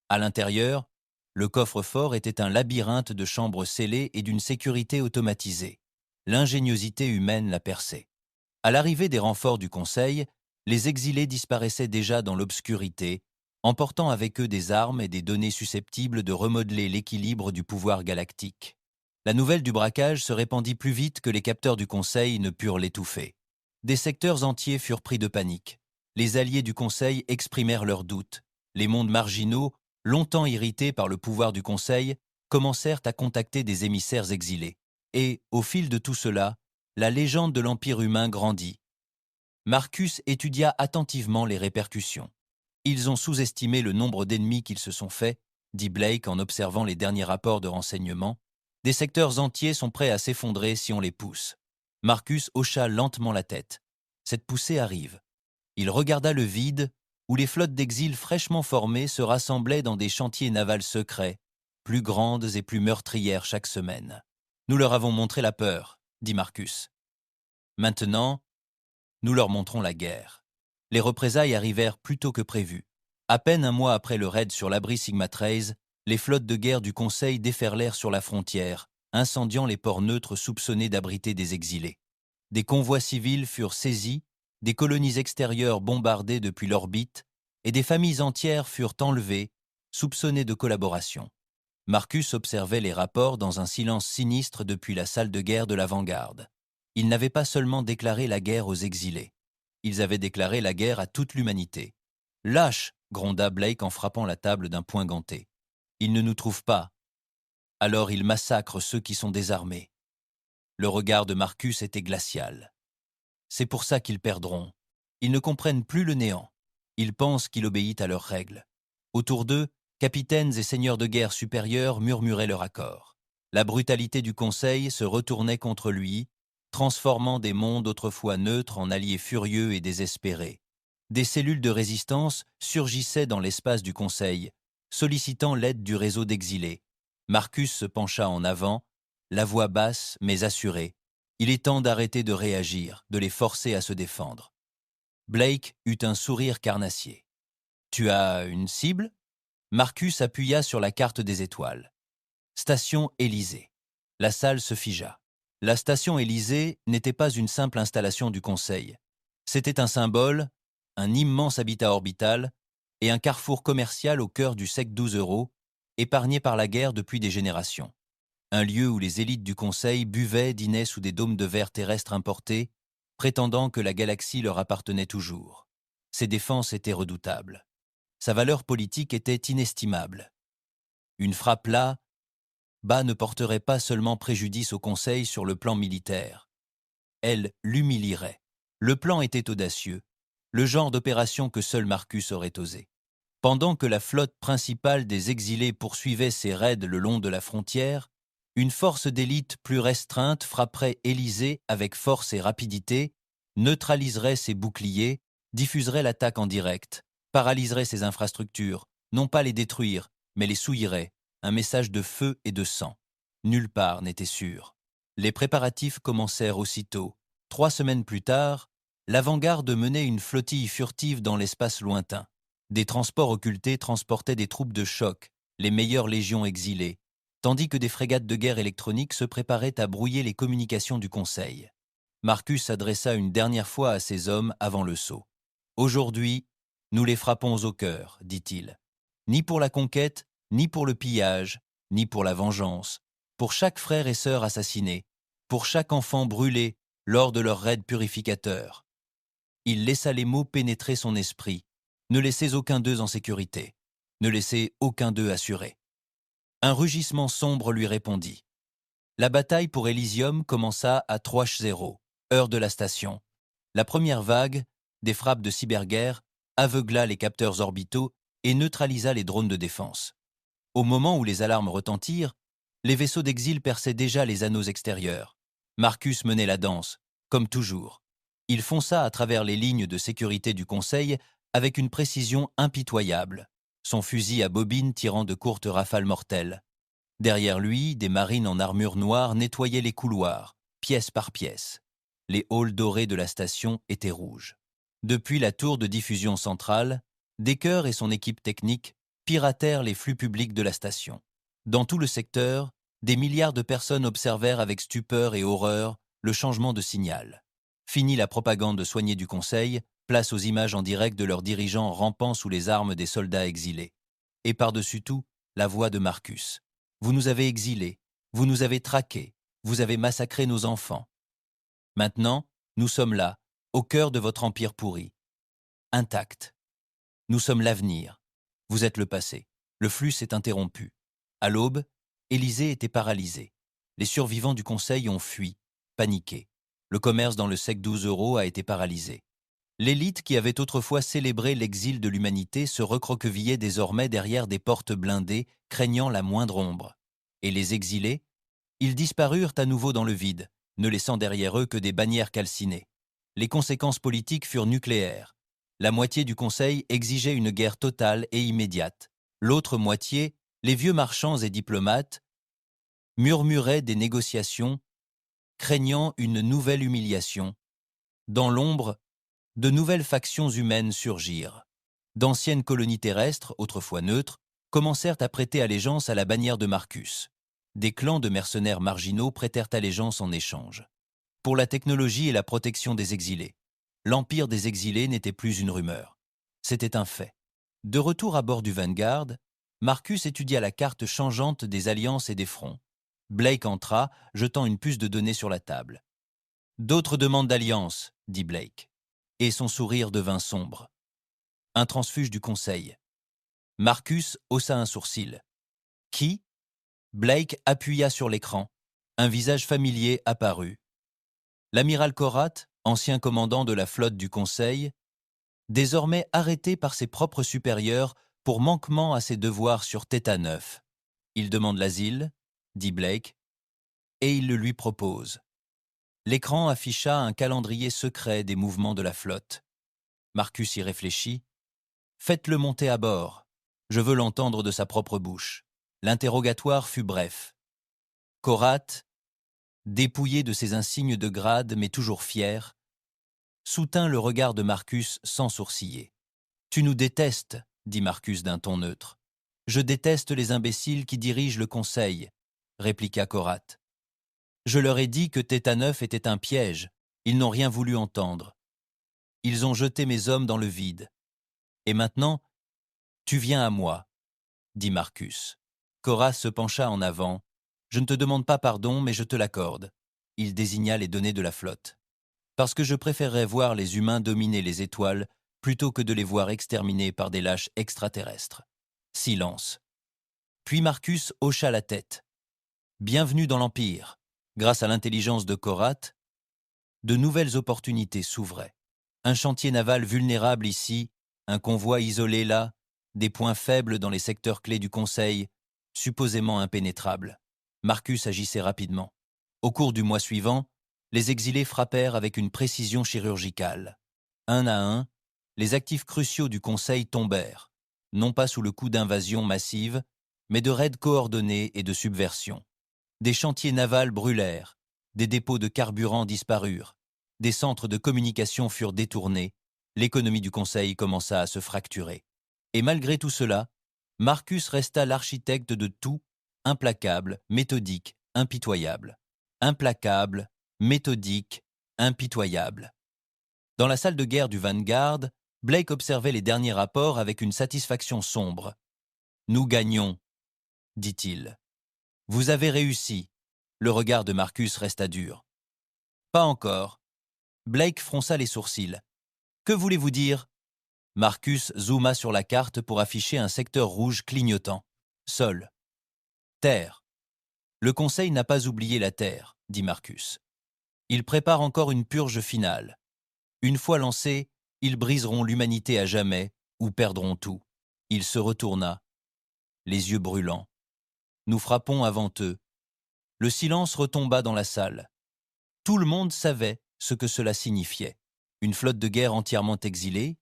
[SPEAKER 1] À l'intérieur, le coffre-fort était un labyrinthe de chambres scellées et d'une sécurité automatisée. L'ingéniosité humaine la perçait. À l'arrivée des renforts du Conseil, les exilés disparaissaient déjà dans l'obscurité, emportant avec eux des armes et des données susceptibles de remodeler l'équilibre du pouvoir galactique. La nouvelle du braquage se répandit plus vite que les capteurs du Conseil ne purent l'étouffer. Des secteurs entiers furent pris de panique. Les alliés du Conseil exprimèrent leurs doutes. Les mondes marginaux, longtemps irrités par le pouvoir du Conseil, commencèrent à contacter des émissaires exilés. Et, au fil de tout cela, la légende de l'Empire humain grandit. Marcus étudia attentivement les répercussions. « Ils ont sous-estimé le nombre d'ennemis qu'ils se sont faits, » dit Blake en observant les derniers rapports de renseignement. « Des secteurs entiers sont prêts à s'effondrer si on les pousse. » Marcus hocha lentement la tête. Cette poussée arrive. Il regarda le vide, où les flottes d'exil fraîchement formées se rassemblaient dans des chantiers navals secrets, plus grandes et plus meurtrières chaque semaine. « Nous leur avons montré la peur, » dit Marcus. « Maintenant, nous leur montrons la guerre. » Les représailles arrivèrent plus tôt que prévu. À peine un mois après le raid sur l'abri Sigmatrize, les flottes de guerre du Conseil déferlèrent sur la frontière, incendiant les ports neutres soupçonnés d'abriter des exilés. Des convois civils furent saisis, des colonies extérieures bombardées depuis l'orbite, et des familles entières furent enlevées, soupçonnées de collaboration. Marcus observait les rapports dans un silence sinistre depuis la salle de guerre de l'avant-garde. Ils n'avaient pas seulement déclaré la guerre aux exilés. Ils avaient déclaré la guerre à toute l'humanité. « Lâche !» gronda Blake en frappant la table d'un poing ganté. « Ils ne nous trouvent pas. Alors ils massacrent ceux qui sont désarmés. » Le regard de Marcus était glacial. « C'est pour ça qu'ils perdront. Ils ne comprennent plus le néant. Ils pensent qu'il obéit à leurs règles. » Autour d'eux, capitaines et seigneurs de guerre supérieurs murmuraient leur accord. La brutalité du Conseil se retournait contre lui, transformant des mondes autrefois neutres en alliés furieux et désespérés. Des cellules de résistance surgissaient dans l'espace du Conseil, sollicitant l'aide du réseau d'exilés. Marcus se pencha en avant, la voix basse mais assurée. Il est temps d'arrêter de réagir, de les forcer à se défendre. Blake eut un sourire carnassier. « Tu as une cible ?» Marcus appuya sur la carte des étoiles. Station Élysée. La salle se figea. La station Élysée n'était pas une simple installation du Conseil. C'était un symbole, un immense habitat orbital et un carrefour commercial au cœur du sec 12 euros, épargné par la guerre depuis des générations. Un lieu où les élites du Conseil buvaient, dînaient sous des dômes de verre terrestres importés, prétendant que la galaxie leur appartenait toujours. Ses défenses étaient redoutables. Sa valeur politique était inestimable. Une frappe là, bas ne porterait pas seulement préjudice au Conseil sur le plan militaire. Elle l'humilierait. Le plan était audacieux, le genre d'opération que seul Marcus aurait osé. Pendant que la flotte principale des exilés poursuivait ses raids le long de la frontière, une force d'élite plus restreinte frapperait Élysée avec force et rapidité, neutraliserait ses boucliers, diffuserait l'attaque en direct, paralyserait ses infrastructures, non pas les détruire, mais les souillerait, un message de feu et de sang. Nulle part n'était sûr. Les préparatifs commencèrent aussitôt. 3 semaines plus tard, l'avant-garde menait une flottille furtive dans l'espace lointain. Des transports occultés transportaient des troupes de choc, les meilleures légions exilées, tandis que des frégates de guerre électroniques se préparaient à brouiller les communications du Conseil. Marcus s'adressa une dernière fois à ses hommes avant le saut. « Aujourd'hui, nous les frappons au cœur, dit-il. Ni pour la conquête, ni pour le pillage, ni pour la vengeance, pour chaque frère et sœur assassiné, pour chaque enfant brûlé lors de leur raid purificateur. » Il laissa les mots pénétrer son esprit. Ne laissez aucun d'eux en sécurité. Ne laissez aucun d'eux assuré. Un rugissement sombre lui répondit. La bataille pour Elysium commença à 3h, heure de la station. La première vague, des frappes de cyberguerre, aveugla les capteurs orbitaux et neutralisa les drones de défense. Au moment où les alarmes retentirent, les vaisseaux d'exil perçaient déjà les anneaux extérieurs. Marcus menait la danse, comme toujours. Il fonça à travers les lignes de sécurité du Conseil avec une précision impitoyable, son fusil à bobine tirant de courtes rafales mortelles. Derrière lui, des marines en armure noire nettoyaient les couloirs, pièce par pièce. Les halls dorés de la station étaient rouges. Depuis la tour de diffusion centrale, Decker et son équipe technique piratèrent les flux publics de la station. Dans tout le secteur, des milliards de personnes observèrent avec stupeur et horreur le changement de signal. Fini la propagande soignée du Conseil, place aux images en direct de leurs dirigeants rampant sous les armes des soldats exilés. Et par-dessus tout, la voix de Marcus. « Vous nous avez exilés, vous nous avez traqués, vous avez massacré nos enfants. Maintenant, nous sommes là, au cœur de votre empire pourri. Intact. Nous sommes l'avenir. Vous êtes le passé. Le flux s'est interrompu. À l'aube, Élysée était paralysée. Les survivants du Conseil ont fui, paniqués. Le commerce dans le sec 12 € a été paralysé. L'élite qui avait autrefois célébré l'exil de l'humanité se recroquevillait désormais derrière des portes blindées, craignant la moindre ombre. Et les exilés, ils disparurent à nouveau dans le vide, ne laissant derrière eux que des bannières calcinées. Les conséquences politiques furent nucléaires. La moitié du Conseil exigeait une guerre totale et immédiate. L'autre moitié, les vieux marchands et diplomates, murmuraient des négociations, craignant une nouvelle humiliation. Dans l'ombre, de nouvelles factions humaines surgirent. D'anciennes colonies terrestres, autrefois neutres, commencèrent à prêter allégeance à la bannière de Marcus. Des clans de mercenaires marginaux prêtèrent allégeance en échange. Pour la technologie et la protection des exilés. L'empire des exilés n'était plus une rumeur. C'était un fait. De retour à bord du Vanguard, Marcus étudia la carte changeante des alliances et des fronts. Blake entra, jetant une puce de données sur la table. « D'autres demandes d'alliance, » dit Blake. Et son sourire devint sombre. Un transfuge du Conseil. Marcus haussa un sourcil. « Qui » Blake appuya sur l'écran. Un visage familier apparut. L'amiral Korat, ancien commandant de la flotte du Conseil, désormais arrêté par ses propres supérieurs pour manquement à ses devoirs sur Theta 9. Il demande l'asile, dit Blake, et il le lui propose. L'écran afficha un calendrier secret des mouvements de la flotte. Marcus y réfléchit. « Faites-le monter à bord. Je veux l'entendre de sa propre bouche. » L'interrogatoire fut bref. Korat, dépouillé de ses insignes de grade mais toujours fier, soutint le regard de Marcus sans sourciller. « Tu nous détestes, » dit Marcus d'un ton neutre. « Je déteste les imbéciles qui dirigent le Conseil, » répliqua Korat. « Je leur ai dit que Theta 9 était un piège. Ils n'ont rien voulu entendre. Ils ont jeté mes hommes dans le vide. Et maintenant, tu viens à moi, » dit Marcus. Korat se pencha en avant. « Je ne te demande pas pardon, mais je te l'accorde. » Il désigna les données de la flotte. « Parce que je préférerais voir les humains dominer les étoiles plutôt que de les voir exterminés par des lâches extraterrestres. » Silence. Puis Marcus hocha la tête. « Bienvenue dans l'Empire. » Grâce à l'intelligence de Korat, de nouvelles opportunités s'ouvraient. Un chantier naval vulnérable ici, un convoi isolé là, des points faibles dans les secteurs clés du Conseil, supposément impénétrables. Marcus agissait rapidement. Au cours du mois suivant, les exilés frappèrent avec une précision chirurgicale. Un à un, les actifs cruciaux du Conseil tombèrent, non pas sous le coup d'invasions massives, mais de raids coordonnés et de subversions. Des chantiers navals brûlèrent, des dépôts de carburant disparurent, des centres de communication furent détournés, l'économie du Conseil commença à se fracturer. Et malgré tout cela, Marcus resta l'architecte de tout, implacable, méthodique, impitoyable. Implacable, méthodique, impitoyable. Dans la salle de guerre du Vanguard, Blake observait les derniers rapports avec une satisfaction sombre. « Nous gagnons », dit-il. « Vous avez réussi. » Le regard de Marcus resta dur. « Pas encore. » Blake fronça les sourcils. « Que voulez-vous dire ?» Marcus zooma sur la carte pour afficher un secteur rouge clignotant. Sol. Terre. Le Conseil n'a pas oublié la Terre, dit Marcus. Il prépare encore une purge finale. Une fois lancés, ils briseront l'humanité à jamais ou perdront tout. Il se retourna, les yeux brûlants. Nous frappons avant eux. Le silence retomba dans la salle. Tout le monde savait ce que cela signifiait. Une flotte de guerre entièrement exilée,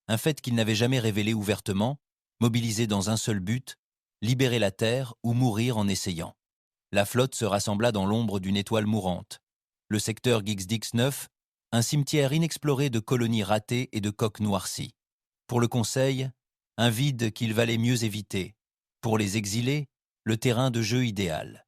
[SPEAKER 1] un fait qu'il n'avait jamais révélé ouvertement, mobilisée dans un seul but, libérer la Terre ou mourir en essayant. La flotte se rassembla dans l'ombre d'une étoile mourante. Le secteur Gix-Dix 9, un cimetière inexploré de colonies ratées et de coques noircies. Pour le Conseil, un vide qu'il valait mieux éviter. Pour les exilés, le terrain de jeu idéal.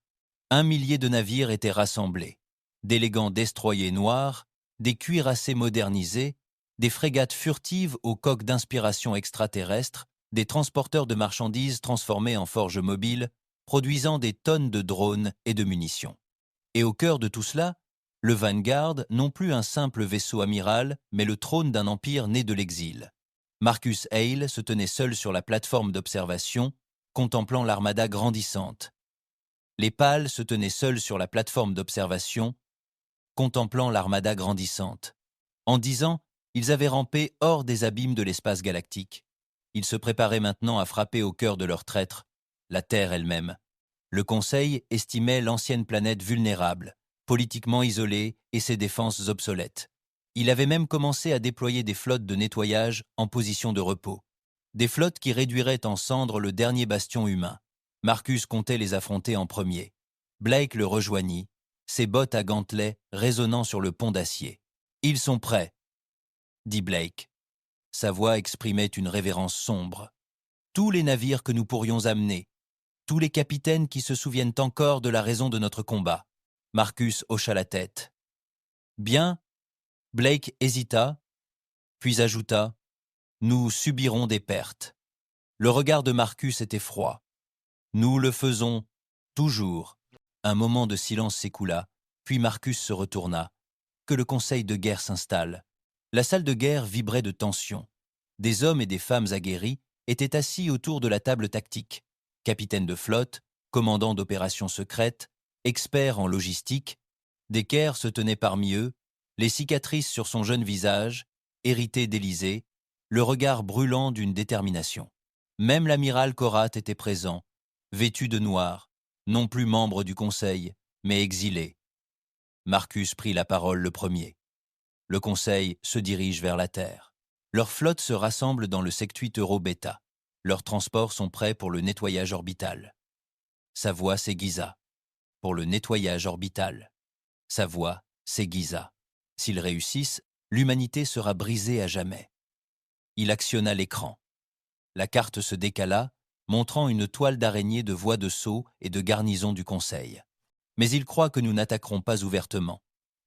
[SPEAKER 1] 1 millier de navires étaient rassemblés. D'élégants destroyers noirs, des cuirassés modernisés, des frégates furtives aux coques d'inspiration extraterrestre, des transporteurs de marchandises transformés en forges mobiles, produisant des tonnes de drones et de munitions. Et au cœur de tout cela, le Vanguard, non plus un simple vaisseau amiral, mais le trône d'un empire né de l'exil. Marcus Hale se tenait seul sur la plateforme d'observation, contemplant l'armada grandissante. Les pâles se tenaient seuls sur la plateforme d'observation, contemplant l'armada grandissante. En 10 ans, ils avaient rampé hors des abîmes de l'espace galactique. Ils se préparaient maintenant à frapper au cœur de leur traître, la Terre elle-même. Le Conseil estimait l'ancienne planète vulnérable, politiquement isolée et ses défenses obsolètes. Il avait même commencé à déployer des flottes de nettoyage en position de repos. Des flottes qui réduiraient en cendres le dernier bastion humain. Marcus comptait les affronter en premier. Blake le rejoignit, ses bottes à gantelets résonnant sur le pont d'acier. « Ils sont prêts », dit Blake. Sa voix exprimait une révérence sombre. « Tous les navires que nous pourrions amener, tous les capitaines qui se souviennent encore de la raison de notre combat. » Marcus hocha la tête. « Bien. » Blake hésita, puis ajouta « Nous subirons des pertes. » Le regard de Marcus était froid. « Nous le faisons toujours. » Un moment de silence s'écoula, puis Marcus se retourna. Que le conseil de guerre s'installe. La salle de guerre vibrait de tension. Des hommes et des femmes aguerris étaient assis autour de la table tactique. Capitaines de flotte, commandants d'opérations secrètes, experts en logistique, Decker se tenait parmi eux, les cicatrices sur son jeune visage, hérité d'Élysée, le regard brûlant d'une détermination. Même l'amiral Korat était présent, vêtu de noir, non plus membre du conseil, mais exilé. Marcus prit la parole le premier. Le conseil se dirige vers la Terre. Leurs flottes se rassemblent dans le sectuit Euro-Beta. Leurs transports sont prêts pour le nettoyage orbital. Sa voix s'aiguisa. Pour le nettoyage orbital. Sa voix s'aiguisa. S'ils réussissent, l'humanité sera brisée à jamais. Il actionna l'écran. La carte se décala, montrant une toile d'araignée de voies de saut et de garnison du Conseil. Mais il croit que nous n'attaquerons pas ouvertement.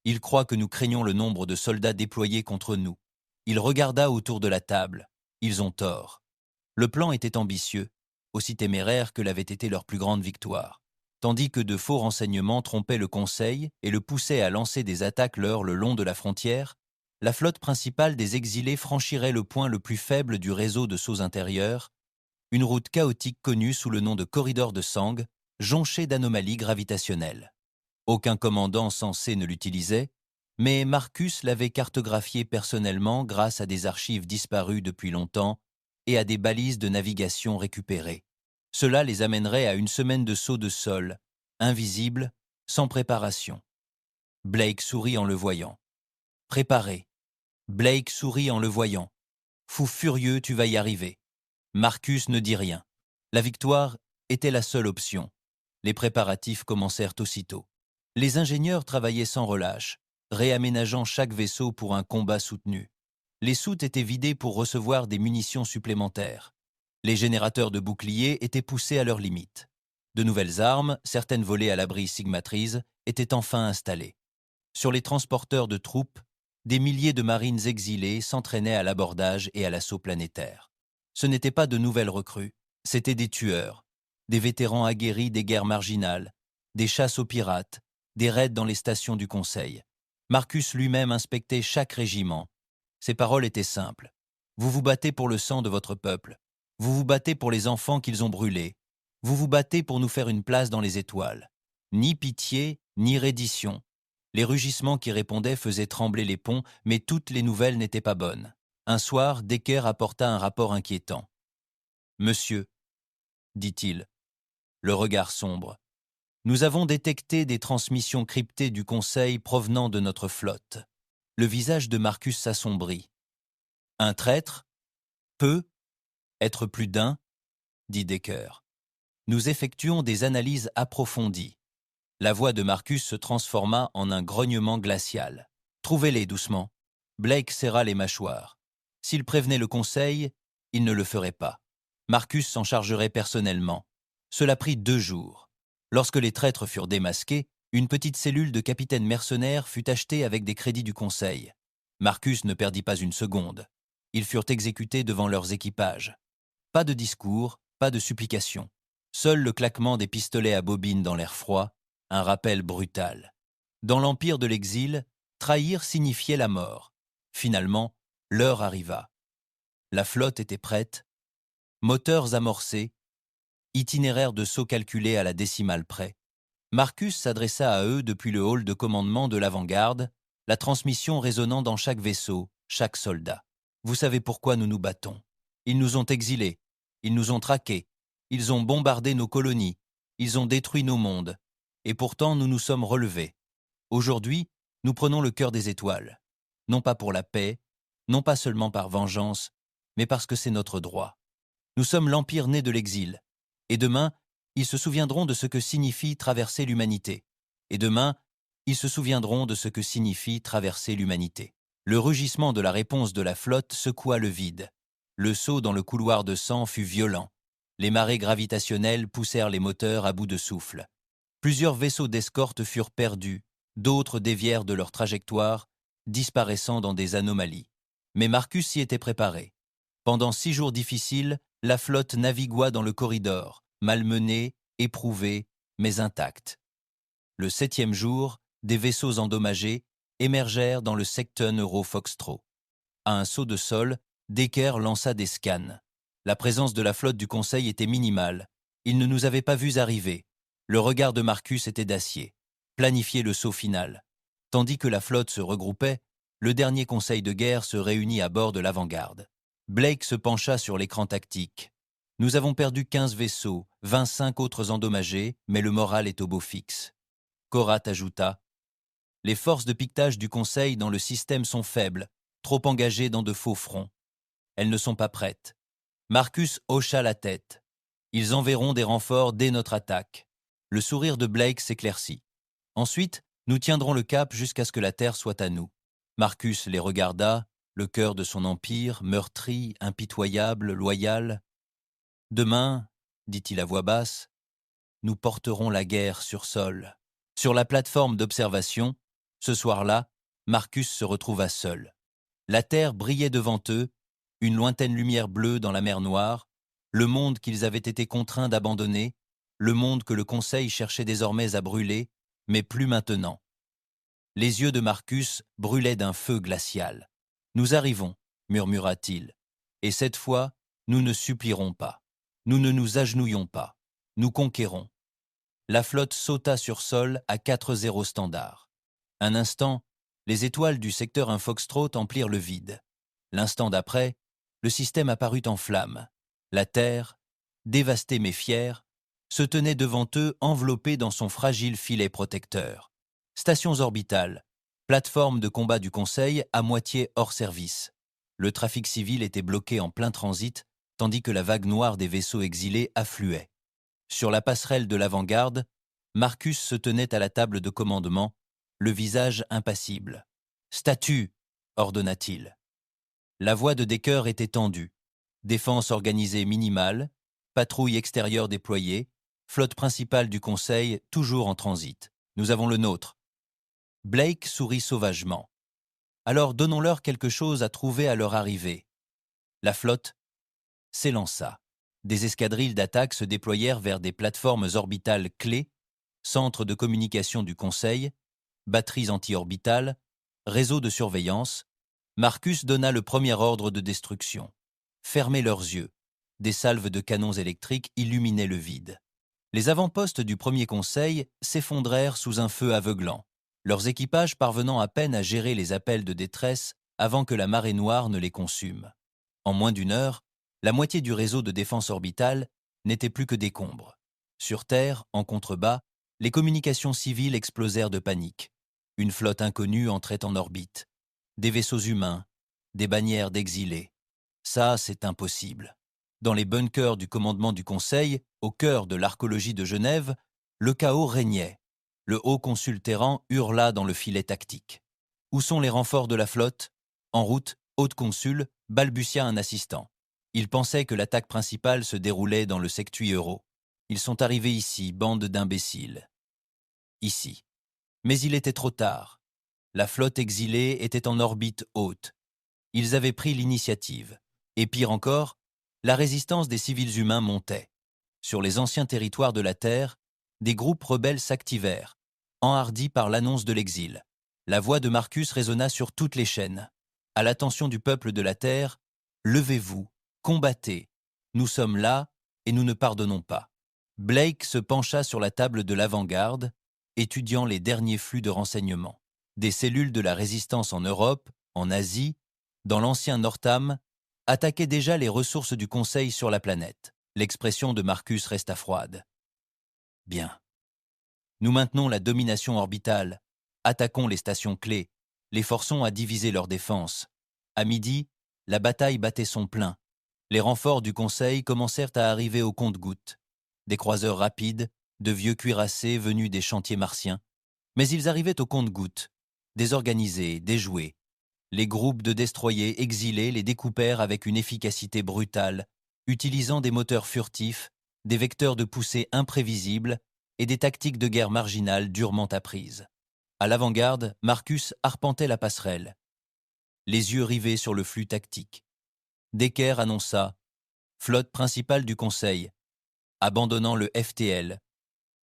[SPEAKER 1] Il croit que nous craignons le nombre de soldats déployés contre nous. Il regarda autour de la table. Ils ont tort. Le plan était ambitieux, aussi téméraire que l'avait été leur plus grande victoire. Tandis que de faux renseignements trompaient le Conseil et le poussaient à lancer des attaques le long de la frontière, la flotte principale des exilés franchirait le point le plus faible du réseau de sauts intérieurs, une route chaotique connue sous le nom de corridor de Sang, jonchée d'anomalies gravitationnelles. Aucun commandant censé ne l'utilisait, mais Marcus l'avait cartographié personnellement grâce à des archives disparues depuis longtemps et à des balises de navigation récupérées. Cela les amènerait à une semaine de saut de sol, invisible, sans préparation. Blake sourit en le voyant. Préparé. Blake sourit en le voyant. Fou furieux, tu vas y arriver. Marcus ne dit rien. La victoire était la seule option. Les préparatifs commencèrent aussitôt. Les ingénieurs travaillaient sans relâche, réaménageant chaque vaisseau pour un combat soutenu. Les soutes étaient vidées pour recevoir des munitions supplémentaires. Les générateurs de boucliers étaient poussés à leur limite. De nouvelles armes, certaines volées à l'abri Sigmatrize, étaient enfin installées. Sur les transporteurs de troupes, des milliers de marines exilés s'entraînaient à l'abordage et à l'assaut planétaire. Ce n'étaient pas de nouvelles recrues, c'étaient des tueurs, des vétérans aguerris des guerres marginales, des chasses aux pirates, des raids dans les stations du Conseil. Marcus lui-même inspectait chaque régiment. Ses paroles étaient simples. Vous vous battez pour le sang de votre peuple. Vous vous battez pour les enfants qu'ils ont brûlés. Vous vous battez pour nous faire une place dans les étoiles. Ni pitié, ni reddition. Les rugissements qui répondaient faisaient trembler les ponts, mais toutes les nouvelles n'étaient pas bonnes. Un soir, Decker apporta un rapport inquiétant. « Monsieur, dit-il, le regard sombre, nous avons détecté des transmissions cryptées du Conseil provenant de notre flotte. » Le visage de Marcus s'assombrit. « Un traître ? Peut être plus d'un, dit Decker. Nous effectuons des analyses approfondies. La voix de Marcus se transforma en un grognement glacial. Trouvez-les doucement. Blake serra les mâchoires. S'il prévenait le Conseil, il ne le ferait pas. Marcus s'en chargerait personnellement. Cela prit 2 jours. Lorsque les traîtres furent démasqués, une petite cellule de capitaines mercenaires fut achetée avec des crédits du Conseil. Marcus ne perdit pas une seconde. Ils furent exécutés devant leurs équipages. Pas de discours, pas de supplications. Seul le claquement des pistolets à bobines dans l'air froid, un rappel brutal. Dans l'empire de l'exil, trahir signifiait la mort. Finalement, l'heure arriva. La flotte était prête, moteurs amorcés, itinéraire de saut calculé à la décimale près. Marcus s'adressa à eux depuis le hall de commandement de l'avant-garde, la transmission résonnant dans chaque vaisseau, chaque soldat. Vous savez pourquoi nous nous battons. Ils nous ont exilés, ils nous ont traqués, ils ont bombardé nos colonies, ils ont détruit nos mondes. Et pourtant, nous nous sommes relevés. Aujourd'hui, nous prenons le cœur des étoiles. Non pas pour la paix, non pas seulement par vengeance, mais parce que c'est notre droit. Nous sommes l'empire né de l'exil. Et demain, ils se souviendront de ce que signifie traverser l'humanité. Et demain, ils se souviendront de ce que signifie traverser l'humanité. Le rugissement de la réponse de la flotte secoua le vide. Le saut dans le couloir de sang fut violent. Les marées gravitationnelles poussèrent les moteurs à bout de souffle. Plusieurs vaisseaux d'escorte furent perdus, d'autres dévièrent de leur trajectoire, disparaissant dans des anomalies. Mais Marcus s'y était préparé. Pendant 6 jours difficiles, la flotte navigua dans le corridor, malmenée, éprouvée, mais intacte. Le 7e jour, des vaisseaux endommagés émergèrent dans le Secton Euro-Foxtrot. À un saut de sol, Decker lança des scans. La présence de la flotte du Conseil était minimale. Ils ne nous avaient pas vus arriver. Le regard de Marcus était d'acier. Planifier le saut final. Tandis que la flotte se regroupait, le dernier conseil de guerre se réunit à bord de l'avant-garde. Blake se pencha sur l'écran tactique. Nous avons perdu 15 vaisseaux, 25 autres endommagés, mais le moral est au beau fixe. Korat ajouta « Les forces de piquetage du Conseil dans le système sont faibles, trop engagées dans de faux fronts. Elles ne sont pas prêtes. » Marcus hocha la tête. « Ils enverront des renforts dès notre attaque. » Le sourire de Blake s'éclaircit. « Ensuite, nous tiendrons le cap jusqu'à ce que la terre soit à nous. » Marcus les regarda, le cœur de son empire, meurtri, impitoyable, loyal. « Demain, dit-il à voix basse, nous porterons la guerre sur sol. » Sur la plateforme d'observation, ce soir-là, Marcus se retrouva seul. La terre brillait devant eux, une lointaine lumière bleue dans la mer Noire, le monde qu'ils avaient été contraints d'abandonner, le monde que le Conseil cherchait désormais à brûler, mais plus maintenant. Les yeux de Marcus brûlaient d'un feu glacial. « Nous arrivons, murmura-t-il, et cette fois, nous ne supplierons pas. Nous ne nous agenouillons pas. Nous conquérons. » La flotte sauta sur sol à 4-0 standard. Un instant, les étoiles du secteur 1 Foxtrot emplirent le vide. L'instant d'après, le système apparut en flammes. La Terre, dévastée mais fière, se tenait devant eux enveloppée dans son fragile filet protecteur. Stations orbitales, plateforme de combat du Conseil à moitié hors service. Le trafic civil était bloqué en plein transit, tandis que la vague noire des vaisseaux exilés affluait. Sur la passerelle de l'avant-garde, Marcus se tenait à la table de commandement, le visage impassible. « Statue !» ordonna-t-il. La voix de Decker était tendue. Défense organisée minimale, patrouille extérieure déployée, flotte principale du Conseil toujours en transit. Nous avons le nôtre. Blake sourit sauvagement. Alors donnons-leur quelque chose à trouver à leur arrivée. La flotte s'élança. Des escadrilles d'attaque se déployèrent vers des plateformes orbitales clés, centres de communication du Conseil, batteries anti-orbitales, réseaux de surveillance. Marcus donna le premier ordre de destruction. Fermez leurs yeux. Des salves de canons électriques illuminaient le vide. Les avant-postes du premier Conseil s'effondrèrent sous un feu aveuglant, leurs équipages parvenant à peine à gérer les appels de détresse avant que la marée noire ne les consume. En moins d'une heure, la moitié du réseau de défense orbitale n'était plus que décombres. Sur Terre, en contrebas, les communications civiles explosèrent de panique. Une flotte inconnue entrait en orbite. Des vaisseaux humains, des bannières d'exilés. Ça, c'est impossible. Dans les bunkers du commandement du Conseil, au cœur de l'archéologie de Genève, le chaos régnait. Le haut consul Terran hurla dans le filet tactique. Où sont les renforts de la flotte? En route, haute consul, balbutia un assistant. Il pensait que l'attaque principale se déroulait dans le sectuy Euro. Ils sont arrivés ici, bande d'imbéciles. Ici. Mais il était trop tard. La flotte exilée était en orbite haute. Ils avaient pris l'initiative. Et pire encore, la résistance des civils humains montait. Sur les anciens territoires de la Terre, des groupes rebelles s'activèrent, enhardis par l'annonce de l'exil. La voix de Marcus résonna sur toutes les chaînes. À l'attention du peuple de la Terre, levez-vous, combattez. Nous sommes là et nous ne pardonnons pas. Blake se pencha sur la table de l'avant-garde, étudiant les derniers flux de renseignements. Des cellules de la résistance en Europe, en Asie, dans l'ancien Northam, attaquaient déjà les ressources du Conseil sur la planète. L'expression de Marcus resta froide. Bien. Nous maintenons la domination orbitale, attaquons les stations clés, les forçons à diviser leur défense. À midi, la bataille battait son plein. Les renforts du Conseil commencèrent à arriver au compte-gouttes. Des croiseurs rapides, de vieux cuirassés venus des chantiers martiens. Mais ils arrivaient au compte-gouttes, désorganisés, déjoués. Les groupes de destroyers exilés les découpèrent avec une efficacité brutale, utilisant des moteurs furtifs, des vecteurs de poussée imprévisibles et des tactiques de guerre marginales durement apprises. À l'avant-garde, Marcus arpentait la passerelle, les yeux rivés sur le flux tactique. Decker annonça « Flotte principale du Conseil », abandonnant le FTL.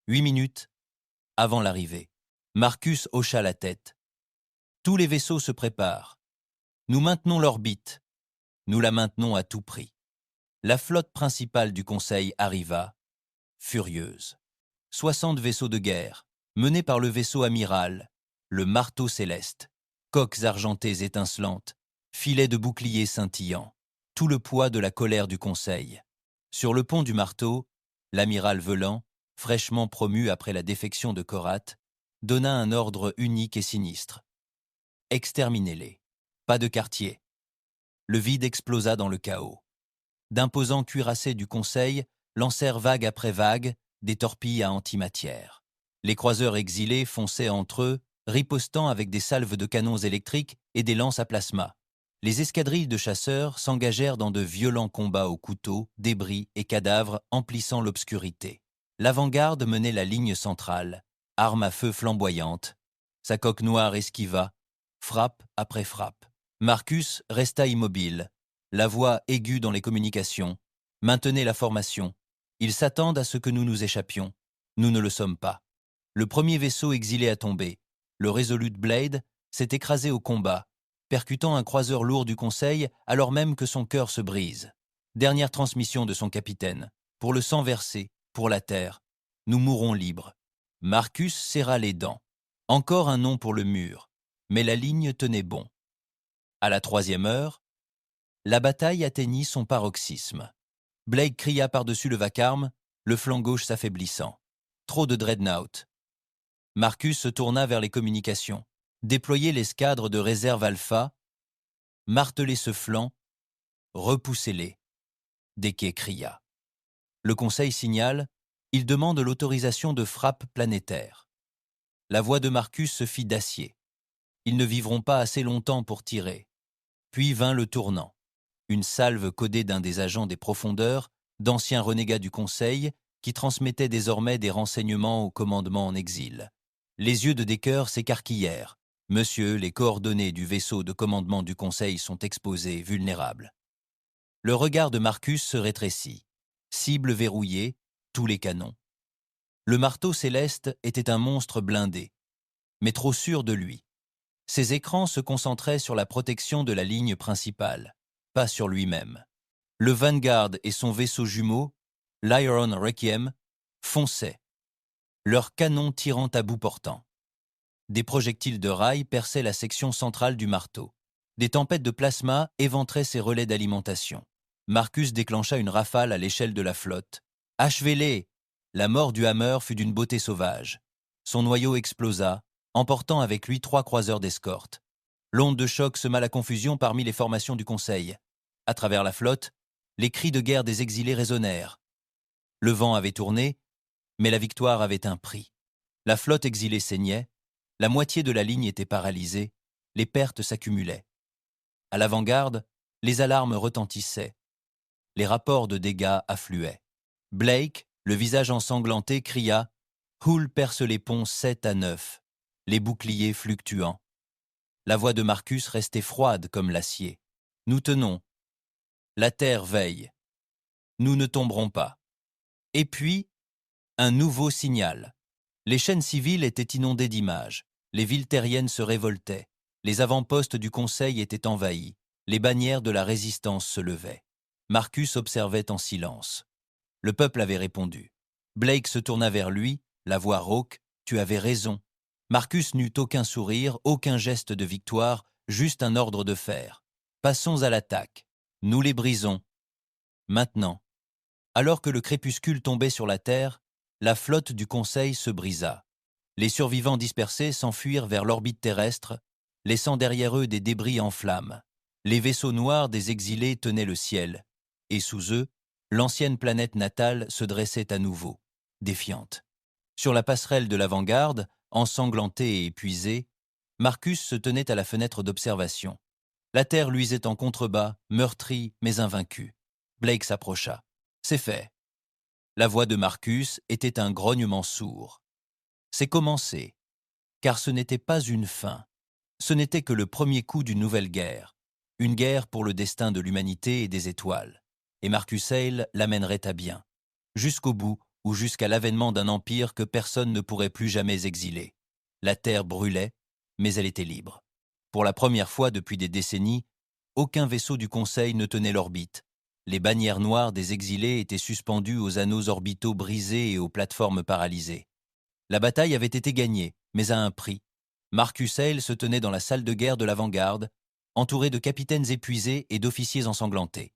[SPEAKER 1] 8 minutes avant l'arrivée. Marcus hocha la tête. Tous les vaisseaux se préparent. Nous maintenons l'orbite. Nous la maintenons à tout prix. La flotte principale du Conseil arriva, furieuse. 60 vaisseaux de guerre, menés par le vaisseau amiral, le marteau céleste, coques argentées étincelantes, filets de boucliers scintillants, tout le poids de la colère du Conseil. Sur le pont du marteau, l'amiral Velan, fraîchement promu après la défection de Korat, donna un ordre unique et sinistre. Exterminez-les. Pas de quartier. Le vide explosa dans le chaos. D'imposants cuirassés du Conseil lancèrent vague après vague des torpilles à antimatière. Les croiseurs exilés fonçaient entre eux, ripostant avec des salves de canons électriques et des lances à plasma. Les escadrilles de chasseurs s'engagèrent dans de violents combats au couteau, débris et cadavres emplissant l'obscurité. L'avant-garde menait la ligne centrale, arme à feu flamboyante. Sa coque noire esquiva, frappe après frappe. Marcus resta immobile, la voix aiguë dans les communications. Maintenez la formation. Ils s'attendent à ce que nous nous échappions. Nous ne le sommes pas. Le premier vaisseau exilé a tombé. Le Resolute Blade s'est écrasé au combat, percutant un croiseur lourd du Conseil alors même que son cœur se brise. Dernière transmission de son capitaine. Pour le sang versé, pour la terre, nous mourrons libres. Marcus serra les dents. Encore un nom pour le mur, mais la ligne tenait bon. À la 3e heure, la bataille atteignit son paroxysme. Blake cria par-dessus le vacarme, le flanc gauche s'affaiblissant. Trop de dreadnoughts. Marcus se tourna vers les communications. Déployez l'escadre de réserve alpha, martelez ce flanc, repoussez-les. Decker cria. Le Conseil signale, il demande l'autorisation de frappe planétaire. La voix de Marcus se fit d'acier. Ils ne vivront pas assez longtemps pour tirer. Puis vint le tournant. une salve codée d'un des agents des profondeurs, d'anciens renégats du Conseil, qui transmettaient désormais des renseignements au commandement en exil. Les yeux de Decker s'écarquillèrent. « Monsieur, les coordonnées du vaisseau de commandement du Conseil sont exposées, vulnérables. » Le regard de Marcus se rétrécit. Cible verrouillée, tous les canons. Le marteau céleste était un monstre blindé, mais trop sûr de lui. Ses écrans se concentraient sur la protection de la ligne principale, pas sur lui-même. Le Vanguard et son vaisseau jumeau, l'Iron Requiem, fonçaient, leurs canons tirant à bout portant. Des projectiles de rail perçaient la section centrale du marteau. Des tempêtes de plasma éventraient ses relais d'alimentation. Marcus déclencha une rafale à l'échelle de la flotte. « Achevez-les !» La mort du Hammer fut d'une beauté sauvage. Son noyau explosa, emportant avec lui 3 croiseurs d'escorte. L'onde de choc sema la confusion parmi les formations du Conseil. À travers la flotte, les cris de guerre des exilés résonnèrent. Le vent avait tourné, mais la victoire avait un prix. La flotte exilée saignait, la moitié de la ligne était paralysée, les pertes s'accumulaient. À l'avant-garde, les alarmes retentissaient. Les rapports de dégâts affluaient. Blake, le visage ensanglanté, cria « Hull perce les ponts 7 à 9, les boucliers fluctuants. » La voix de Marcus restait froide comme l'acier. « Nous tenons. La terre veille. Nous ne tomberons pas. » Et puis, un nouveau signal. Les chaînes civiles étaient inondées d'images. Les villes terriennes se révoltaient. Les avant-postes du Conseil étaient envahis. Les bannières de la résistance se levaient. Marcus observait en silence. Le peuple avait répondu. Blake se tourna vers lui, la voix rauque. « Tu avais raison. » Marcus n'eut aucun sourire, aucun geste de victoire, juste un ordre de fer. « Passons à l'attaque. Nous les brisons. » Maintenant. Alors que le crépuscule tombait sur la terre, la flotte du Conseil se brisa. Les survivants dispersés s'enfuirent vers l'orbite terrestre, laissant derrière eux des débris en flammes. Les vaisseaux noirs des exilés tenaient le ciel, et sous eux, l'ancienne planète natale se dressait à nouveau, défiante. Sur la passerelle de l'avant-garde, ensanglantée et épuisée, Marcus se tenait à la fenêtre d'observation. La terre luisait en contrebas, meurtrie mais invaincue. Blake s'approcha. « C'est fait. » La voix de Marcus était un grognement sourd. « C'est commencé. » Car ce n'était pas une fin. Ce n'était que le premier coup d'une nouvelle guerre. Une guerre pour le destin de l'humanité et des étoiles. Et Marcus Hale l'amènerait à bien. Jusqu'au bout ou jusqu'à l'avènement d'un empire que personne ne pourrait plus jamais exiler. La terre brûlait, mais elle était libre. Pour la première fois depuis des décennies, aucun vaisseau du Conseil ne tenait l'orbite. Les bannières noires des exilés étaient suspendues aux anneaux orbitaux brisés et aux plateformes paralysées. La bataille avait été gagnée, mais à un prix. Marcus Hale se tenait dans la salle de guerre de l'avant-garde, entouré de capitaines épuisés et d'officiers ensanglantés.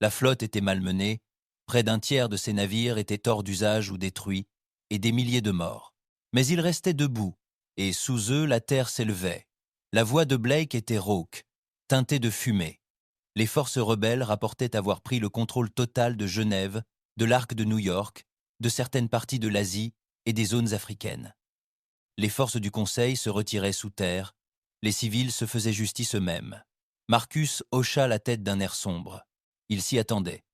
[SPEAKER 1] La flotte était malmenée, près d'un tiers de ses navires étaient hors d'usage ou détruits, et des milliers de morts. Mais ils restaient debout, et sous eux la terre s'élevait. La voix de Blake était rauque, teintée de fumée. Les forces rebelles rapportaient avoir pris le contrôle total de Genève, de l'arc de New York, de certaines parties de l'Asie et des zones africaines. Les forces du Conseil se retiraient sous terre, les civils se faisaient justice eux-mêmes. Marcus hocha la tête d'un air sombre. Il s'y attendait.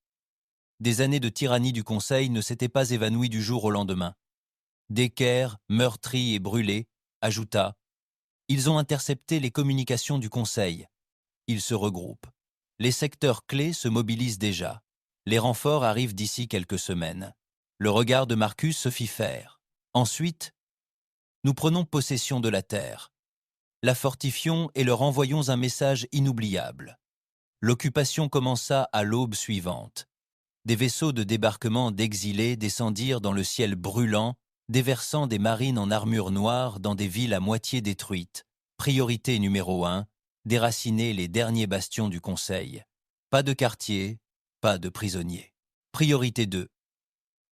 [SPEAKER 1] Des années de tyrannie du Conseil ne s'étaient pas évanouies du jour au lendemain. Decker, meurtri et brûlé, ajouta « Ils ont intercepté les communications du Conseil. Ils se regroupent. Les secteurs clés se mobilisent déjà. Les renforts arrivent d'ici quelques semaines. » Le regard de Marcus se fit faire. Ensuite, nous prenons possession de la terre. La fortifions et leur envoyons un message inoubliable. L'occupation commença à l'aube suivante. Des vaisseaux de débarquement d'exilés descendirent dans le ciel brûlant, déversant des marines en armure noire dans des villes à moitié détruites. Priorité numéro 1, déraciner les derniers bastions du Conseil. Pas de quartier, pas de prisonniers. Priorité 2,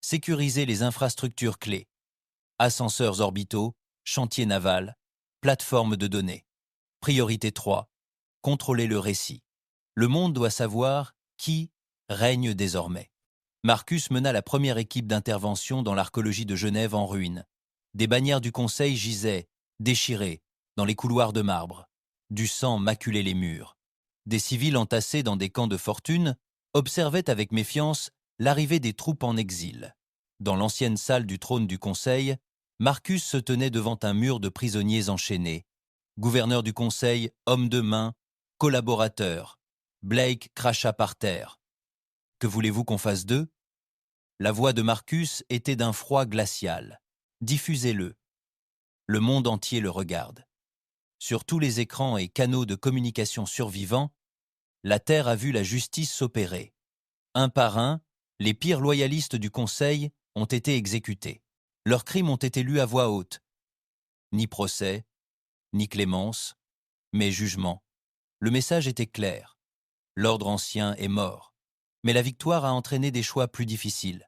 [SPEAKER 1] sécuriser les infrastructures clés. Ascenseurs orbitaux, chantiers navals, plateformes de données. Priorité 3, contrôler le récit. Le monde doit savoir qui règne désormais. Marcus mena la première équipe d'intervention dans l'archéologie de Genève en ruine. Des bannières du Conseil gisaient, déchirées, dans les couloirs de marbre. Du sang maculait les murs. Des civils entassés dans des camps de fortune observaient avec méfiance l'arrivée des troupes en exil. Dans l'ancienne salle du trône du Conseil, Marcus se tenait devant un mur de prisonniers enchaînés. Gouverneur du Conseil, homme de main, collaborateur. Blake cracha par terre. « Que voulez-vous qu'on fasse d'eux » La voix de Marcus était d'un froid glacial. « Diffusez-le. Le monde entier le regarde. » Sur tous les écrans et canaux de communication survivants, la Terre a vu la justice s'opérer. Un par un, les pires loyalistes du Conseil ont été exécutés. Leurs crimes ont été lus à voix haute. Ni procès, ni clémence, mais jugement. Le message était clair. L'ordre ancien est mort. Mais la victoire a entraîné des choix plus difficiles.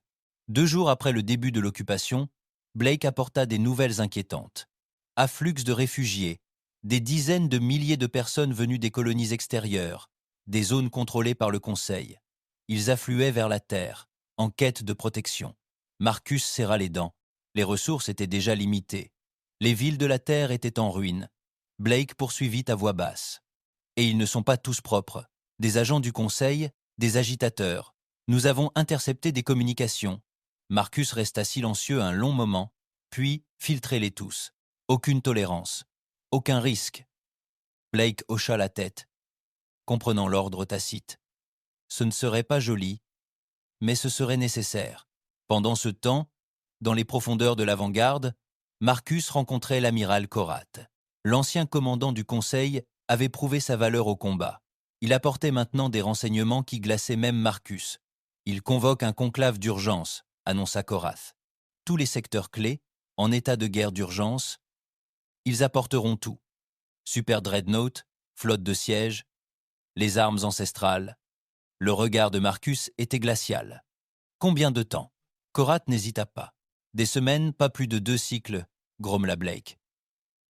[SPEAKER 1] 2 jours après le début de l'occupation, Blake apporta des nouvelles inquiétantes. Afflux de réfugiés, des dizaines de milliers de personnes venues des colonies extérieures, des zones contrôlées par le Conseil. Ils affluaient vers la terre, en quête de protection. Marcus serra les dents. Les ressources étaient déjà limitées. Les villes de la terre étaient en ruine. Blake poursuivit à voix basse. Et ils ne sont pas tous propres. Des agents du Conseil, des agitateurs. Nous avons intercepté des communications. Marcus resta silencieux un long moment, puis filtrez-les tous. Aucune tolérance. Aucun risque. Blake hocha la tête, comprenant l'ordre tacite. Ce ne serait pas joli, mais ce serait nécessaire. Pendant ce temps, dans les profondeurs de l'avant-garde, Marcus rencontrait l'amiral Korat. L'ancien commandant du Conseil avait prouvé sa valeur au combat. Il apportait maintenant des renseignements qui glaçaient même Marcus. Il convoque un conclave d'urgence, annonça Korath. Tous les secteurs clés, en état de guerre d'urgence, ils apporteront tout. Super Dreadnought, flotte de siège, les armes ancestrales. Le regard de Marcus était glacial. Combien de temps ? Korath n'hésita pas. Des semaines, pas plus de 2 cycles, grommela Blake.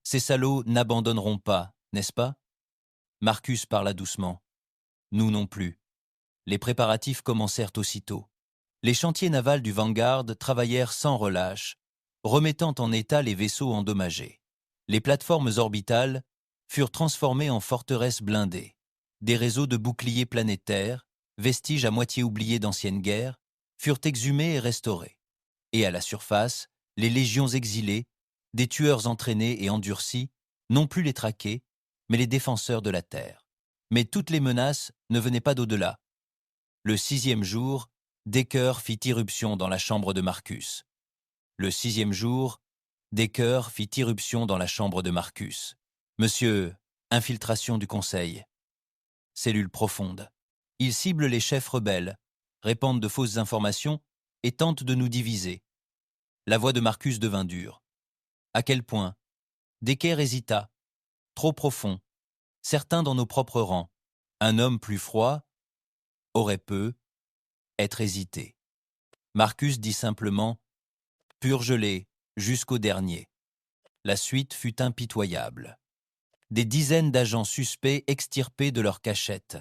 [SPEAKER 1] Ces salauds n'abandonneront pas, n'est-ce pas ? Marcus parla doucement. Nous non plus. Les préparatifs commencèrent aussitôt. Les chantiers navals du Vanguard travaillèrent sans relâche, remettant en état les vaisseaux endommagés. Les plateformes orbitales furent transformées en forteresses blindées. Des réseaux de boucliers planétaires, vestiges à moitié oubliés d'anciennes guerres, furent exhumés et restaurés. Et à la surface, les légions exilées, des tueurs entraînés et endurcis, non plus les traqués, mais les défenseurs de la Terre. Mais toutes les menaces ne venaient pas d'au-delà. Le 6e jour, Decker fit irruption dans la chambre de Marcus. Le 6e jour, Decker fit irruption dans la chambre de Marcus. Monsieur, infiltration du Conseil. Cellule profonde. Il cible les chefs rebelles, répandent de fausses informations et tente de nous diviser. La voix de Marcus devint dure. À quel point ? Decker hésita. Trop profond. Certains dans nos propres rangs. Un homme plus froid aurait pu être hésité. Marcus dit simplement « Purge-les jusqu'au dernier ». La suite fut impitoyable. Des dizaines d'agents suspects extirpés de leur cachette.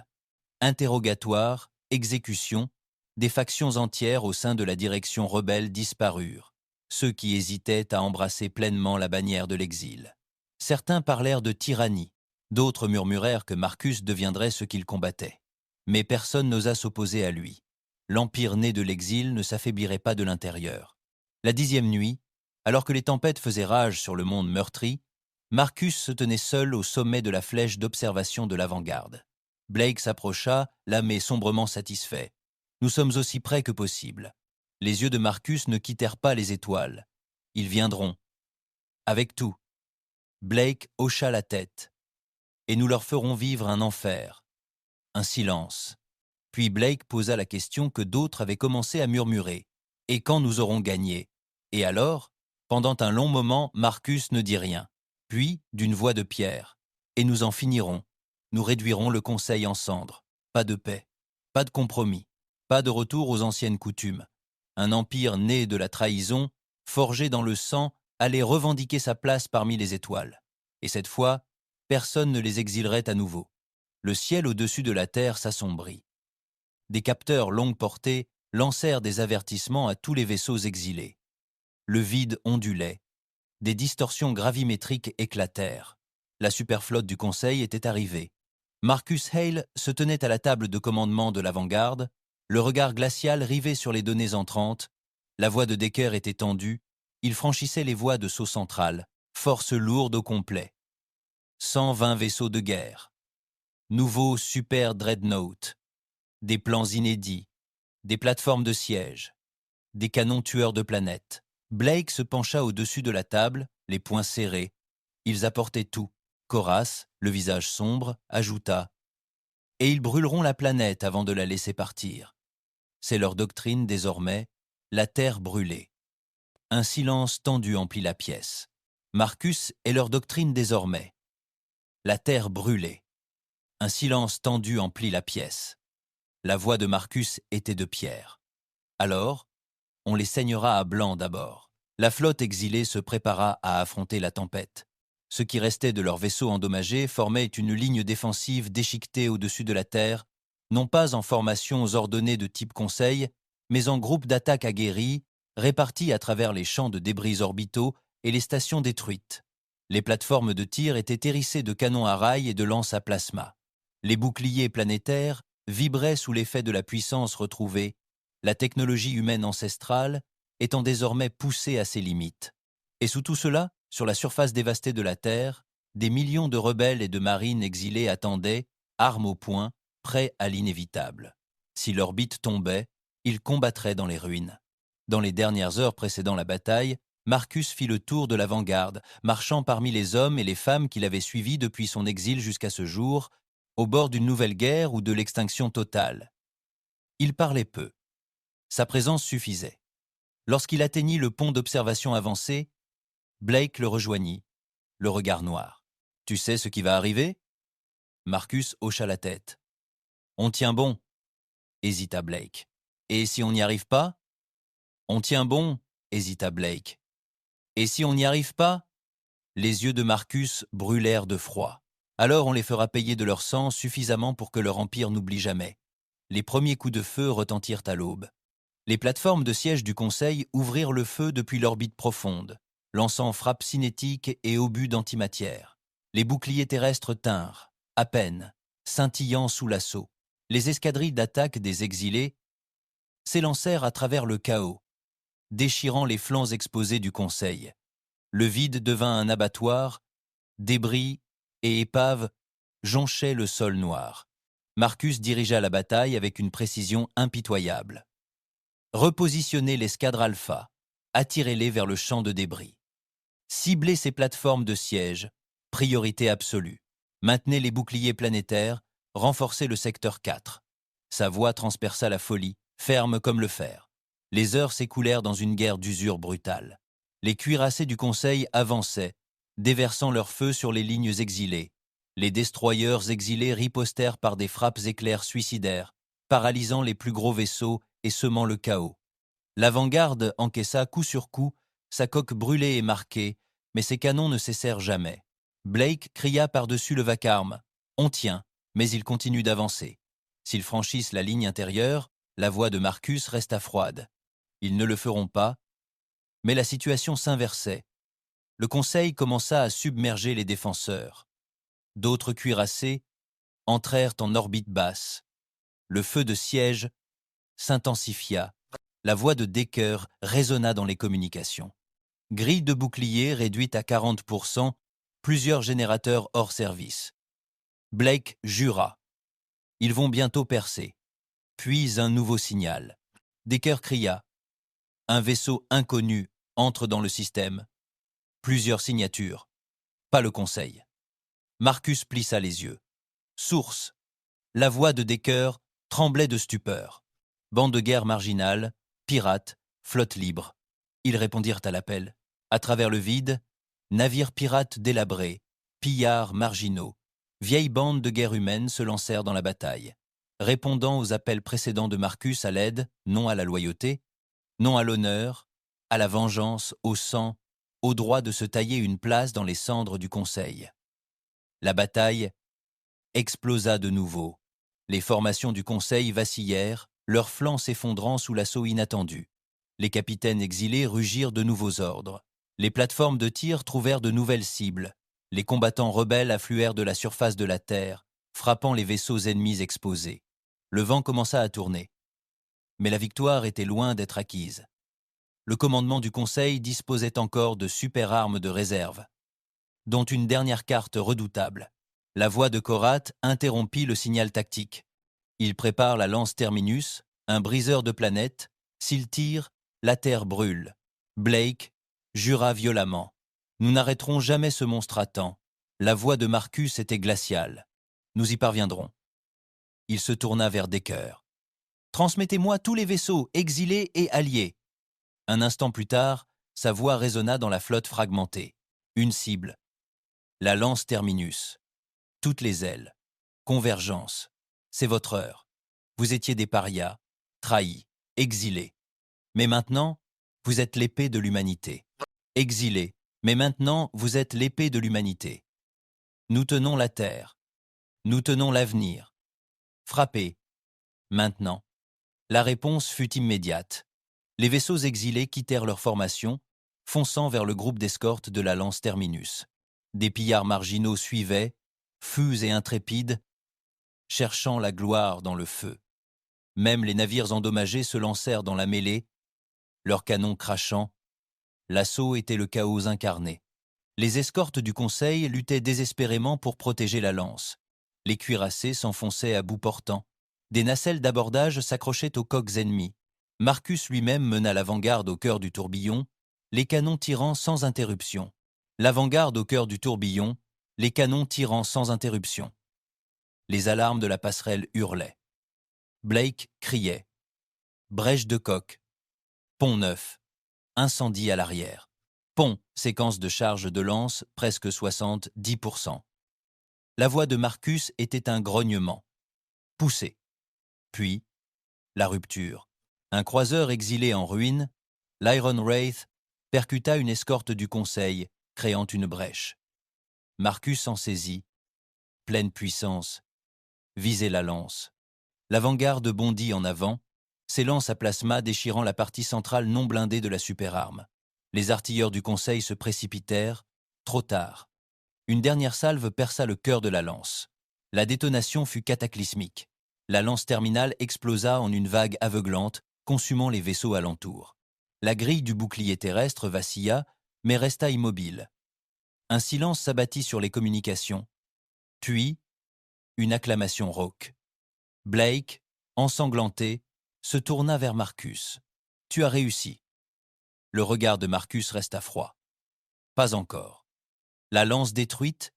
[SPEAKER 1] Interrogatoires, exécutions, des factions entières au sein de la direction rebelle disparurent, ceux qui hésitaient à embrasser pleinement la bannière de l'exil. Certains parlèrent de tyrannie, d'autres murmurèrent que Marcus deviendrait ce qu'il combattait. Mais personne n'osa s'opposer à lui. L'empire né de l'exil ne s'affaiblirait pas de l'intérieur. La 10e nuit, alors que les tempêtes faisaient rage sur le monde meurtri, Marcus se tenait seul au sommet de la flèche d'observation de l'avant-garde. Blake s'approcha, l'âme sombrement satisfait. Nous sommes aussi près que possible. Les yeux de Marcus ne quittèrent pas les étoiles. Ils viendront. Avec tout. Blake hocha la tête. Et nous leur ferons vivre un enfer. Un silence. Puis Blake posa la question que d'autres avaient commencé à murmurer. Et quand nous aurons gagné ? Et alors ? Pendant un long moment, Marcus ne dit rien. Puis, d'une voix de pierre. Et nous en finirons. Nous réduirons le Conseil en cendres. Pas de paix. Pas de compromis. Pas de retour aux anciennes coutumes. Un empire né de la trahison, forgé dans le sang, allait revendiquer sa place parmi les étoiles. Et cette fois, personne ne les exilerait à nouveau. Le ciel au-dessus de la terre s'assombrit. Des capteurs longue portée lancèrent des avertissements à tous les vaisseaux exilés. Le vide ondulait. Des distorsions gravimétriques éclatèrent. La superflotte du Conseil était arrivée. Marcus Hale se tenait à la table de commandement de l'avant-garde, le regard glacial rivé sur les données entrantes, la voix de Decker était tendue, il franchissait les voies de saut centrale, force lourde au complet. 120 vaisseaux de guerre, nouveaux super dreadnoughts, des plans inédits, des plateformes de siège, des canons tueurs de planètes. Blake se pencha au-dessus de la table, les poings serrés. Ils apportaient tout. Coras, le visage sombre, ajouta « Et ils brûleront la planète avant de la laisser partir. C'est leur doctrine désormais, la terre brûlée. » Un silence tendu emplit la pièce. Marcus est leur doctrine désormais. La terre brûlée. Un silence tendu emplit la pièce. La voix de Marcus était de pierre. Alors, on les saignera à blanc d'abord. La flotte exilée se prépara à affronter la tempête. Ce qui restait de leurs vaisseaux endommagés formait une ligne défensive déchiquetée au-dessus de la terre, non pas en formation ordonnée de type conseil, mais en groupe d'attaque aguerris, répartis à travers les champs de débris orbitaux et les stations détruites. Les plateformes de tir étaient hérissées de canons à rail et de lances à plasma. Les boucliers planétaires vibraient sous l'effet de la puissance retrouvée, la technologie humaine ancestrale étant désormais poussée à ses limites. Et sous tout cela, sur la surface dévastée de la Terre, des millions de rebelles et de marines exilés attendaient, armes au poing, prêts à l'inévitable. Si l'orbite tombait, ils combattraient dans les ruines. Dans les dernières heures précédant la bataille, Marcus fit le tour de l'avant-garde, marchant parmi les hommes et les femmes qu'il avait suivis depuis son exil jusqu'à ce jour, au bord d'une nouvelle guerre ou de l'extinction totale. Il parlait peu. Sa présence suffisait. Lorsqu'il atteignit le pont d'observation avancé, Blake le rejoignit, le regard noir. « Tu sais ce qui va arriver » Marcus hocha la tête. « On tient bon » hésita Blake. « Et si on n'y arrive pas » On tient bon hésita Blake. « Et si on n'y arrive pas » Les yeux de Marcus brûlèrent de froid. « Alors on les fera payer de leur sang suffisamment pour que leur empire n'oublie jamais. » Les premiers coups de feu retentirent à l'aube. Les plateformes de siège du Conseil ouvrirent le feu depuis l'orbite profonde, lançant frappes cinétiques et obus d'antimatière. Les boucliers terrestres tinrent, à peine, scintillant sous l'assaut. Les escadrilles d'attaque des exilés s'élancèrent à travers le chaos, déchirant les flancs exposés du Conseil. Le vide devint un abattoir, débris et épaves jonchaient le sol noir. Marcus dirigea la bataille avec une précision impitoyable. Repositionnez l'escadre Alpha, attirez-les vers le champ de débris. Ciblez ces plateformes de siège, priorité absolue. Maintenez les boucliers planétaires, renforcez le secteur 4. Sa voix transperça la folie, ferme comme le fer. Les heures s'écoulèrent dans une guerre d'usure brutale. Les cuirassés du Conseil avançaient, déversant leur feu sur les lignes exilées. Les destroyers exilés ripostèrent par des frappes éclairs suicidaires, paralysant les plus gros vaisseaux et semant le chaos. L'avant-garde encaissa coup sur coup, sa coque brûlée et marquée, mais ses canons ne cessèrent jamais. Blake cria par-dessus le vacarme. « On tient », mais il continue d'avancer. S'ils franchissent la ligne intérieure, la voix de Marcus resta froide. Ils ne le feront pas, mais la situation s'inversait. Le Conseil commença à submerger les défenseurs. D'autres cuirassés entrèrent en orbite basse. Le feu de siège s'intensifia. La voix de Decker résonna dans les communications. Grille de bouclier réduite à 40%, plusieurs générateurs hors service. Blake jura. Ils vont bientôt percer. Puis un nouveau signal. Decker cria. Un vaisseau inconnu entre dans le système. Plusieurs signatures. Pas le Conseil. Marcus plissa les yeux. Source. La voix de Decker tremblait de stupeur. Bande de guerre marginale, pirates, flotte libre. Ils répondirent à l'appel. À travers le vide, navires pirates délabrés, pillards marginaux, vieilles bandes de guerre humaine se lancèrent dans la bataille. Répondant aux appels précédents de Marcus à l'aide, non à la loyauté, non à l'honneur, à la vengeance, au sang, au droit de se tailler une place dans les cendres du Conseil. La bataille explosa de nouveau. Les formations du Conseil vacillèrent, leurs flancs s'effondrant sous l'assaut inattendu. Les capitaines exilés rugirent de nouveaux ordres. Les plateformes de tir trouvèrent de nouvelles cibles. Les combattants rebelles affluèrent de la surface de la Terre, frappant les vaisseaux ennemis exposés. Le vent commença à tourner. Mais la victoire était loin d'être acquise. Le commandement du Conseil disposait encore de super-armes de réserve, dont une dernière carte redoutable. La voix de Korat interrompit le signal tactique. Il prépare la lance Terminus, un briseur de planètes. S'il tire, la Terre brûle. Blake jura violemment. Nous n'arrêterons jamais ce monstre à temps. La voix de Marcus était glaciale. Nous y parviendrons. Il se tourna vers Decker. Transmettez-moi tous les vaisseaux, exilés et alliés. Un instant plus tard, sa voix résonna dans la flotte fragmentée. Une cible. La lance Terminus. Toutes les ailes. Convergence. C'est votre heure. Vous étiez des parias, trahis, exilés. Mais maintenant, vous êtes l'épée de l'humanité. Exilés. Mais maintenant, vous êtes l'épée de l'humanité. Nous tenons la terre. Nous tenons l'avenir. Frappez. Maintenant. La réponse fut immédiate. Les vaisseaux exilés quittèrent leur formation, fonçant vers le groupe d'escorte de la lance Terminus. Des pillards marginaux suivaient, fus et intrépides, cherchant la gloire dans le feu. Même les navires endommagés se lancèrent dans la mêlée, leurs canons crachant. L'assaut était le chaos incarné. Les escortes du Conseil luttaient désespérément pour protéger la lance. Les cuirassés s'enfonçaient à bout portant. Des nacelles d'abordage s'accrochaient aux coques ennemies. Marcus lui-même mena l'avant-garde au cœur du tourbillon, les canons tirant sans interruption. L'avant-garde au cœur du tourbillon, les canons tirant sans interruption. Les alarmes de la passerelle hurlaient. Blake criait. Brèche de coque. Pont neuf. Incendie à l'arrière. Pont, séquence de charge de lance, presque 70%. La voix de Marcus était un grognement. Poussé. Puis, la rupture. Un croiseur exilé en ruine, l'Iron Wraith, percuta une escorte du Conseil, créant une brèche. Marcus en saisit. Pleine puissance. Visait la lance. L'avant-garde bondit en avant, ses lances à plasma déchirant la partie centrale non blindée de la superarme. Les artilleurs du Conseil se précipitèrent, trop tard. Une dernière salve perça le cœur de la lance. La détonation fut cataclysmique. La lance terminale explosa en une vague aveuglante, consumant les vaisseaux alentour. La grille du bouclier terrestre vacilla, mais resta immobile. Un silence s'abattit sur les communications. Puis, une acclamation rauque. Blake, ensanglanté, se tourna vers Marcus. « Tu as réussi. » Le regard de Marcus resta froid. Pas encore. La lance détruite,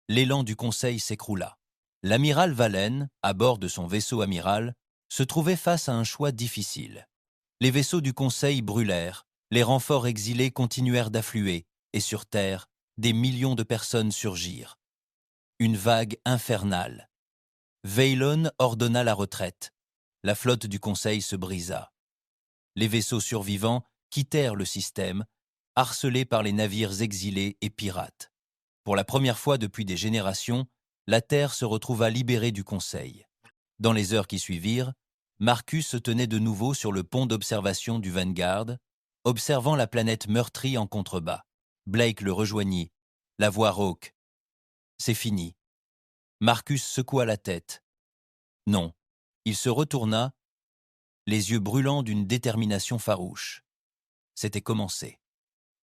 [SPEAKER 1] l'élan du Conseil s'écroula. L'amiral Valen, à bord de son vaisseau amiral, se trouvait face à un choix difficile. Les vaisseaux du Conseil brûlèrent, les renforts exilés continuèrent d'affluer, et sur Terre, des millions de personnes surgirent. Une vague infernale. Veylon ordonna la retraite. La flotte du Conseil se brisa. Les vaisseaux survivants quittèrent le système, harcelés par les navires exilés et pirates. Pour la première fois depuis des générations, la Terre se retrouva libérée du Conseil. Dans les heures qui suivirent, Marcus se tenait de nouveau sur le pont d'observation du Vanguard, observant la planète meurtrie en contrebas. Blake le rejoignit, la voix rauque. « C'est fini. » Marcus secoua la tête. Non. Il se retourna, les yeux brûlants d'une détermination farouche. C'était commencé.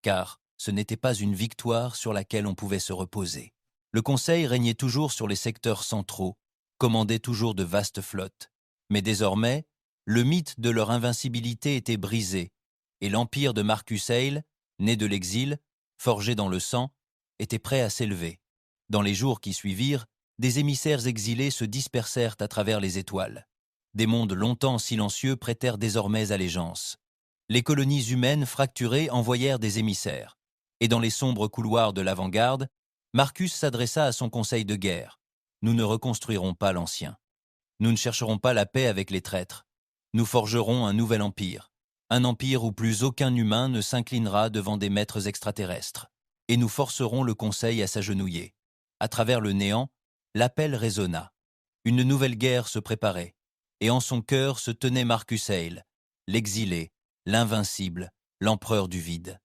[SPEAKER 1] Car ce n'était pas une victoire sur laquelle on pouvait se reposer. Le Conseil régnait toujours sur les secteurs centraux, commandait toujours de vastes flottes. Mais désormais, le mythe de leur invincibilité était brisé, et l'empire de Marcus Hale, né de l'exil, forgé dans le sang, était prêt à s'élever. Dans les jours qui suivirent, des émissaires exilés se dispersèrent à travers les étoiles. Des mondes longtemps silencieux prêtèrent désormais allégeance. Les colonies humaines fracturées envoyèrent des émissaires. Et dans les sombres couloirs de l'avant-garde, Marcus s'adressa à son conseil de guerre. Nous ne reconstruirons pas l'ancien. Nous ne chercherons pas la paix avec les traîtres. Nous forgerons un nouvel empire. Un empire où plus aucun humain ne s'inclinera devant des maîtres extraterrestres. Et nous forcerons le conseil à s'agenouiller. À travers le néant, l'appel résonna. Une nouvelle guerre se préparait. Et en son cœur se tenait Marcus Hale, l'exilé, l'invincible, l'empereur du vide.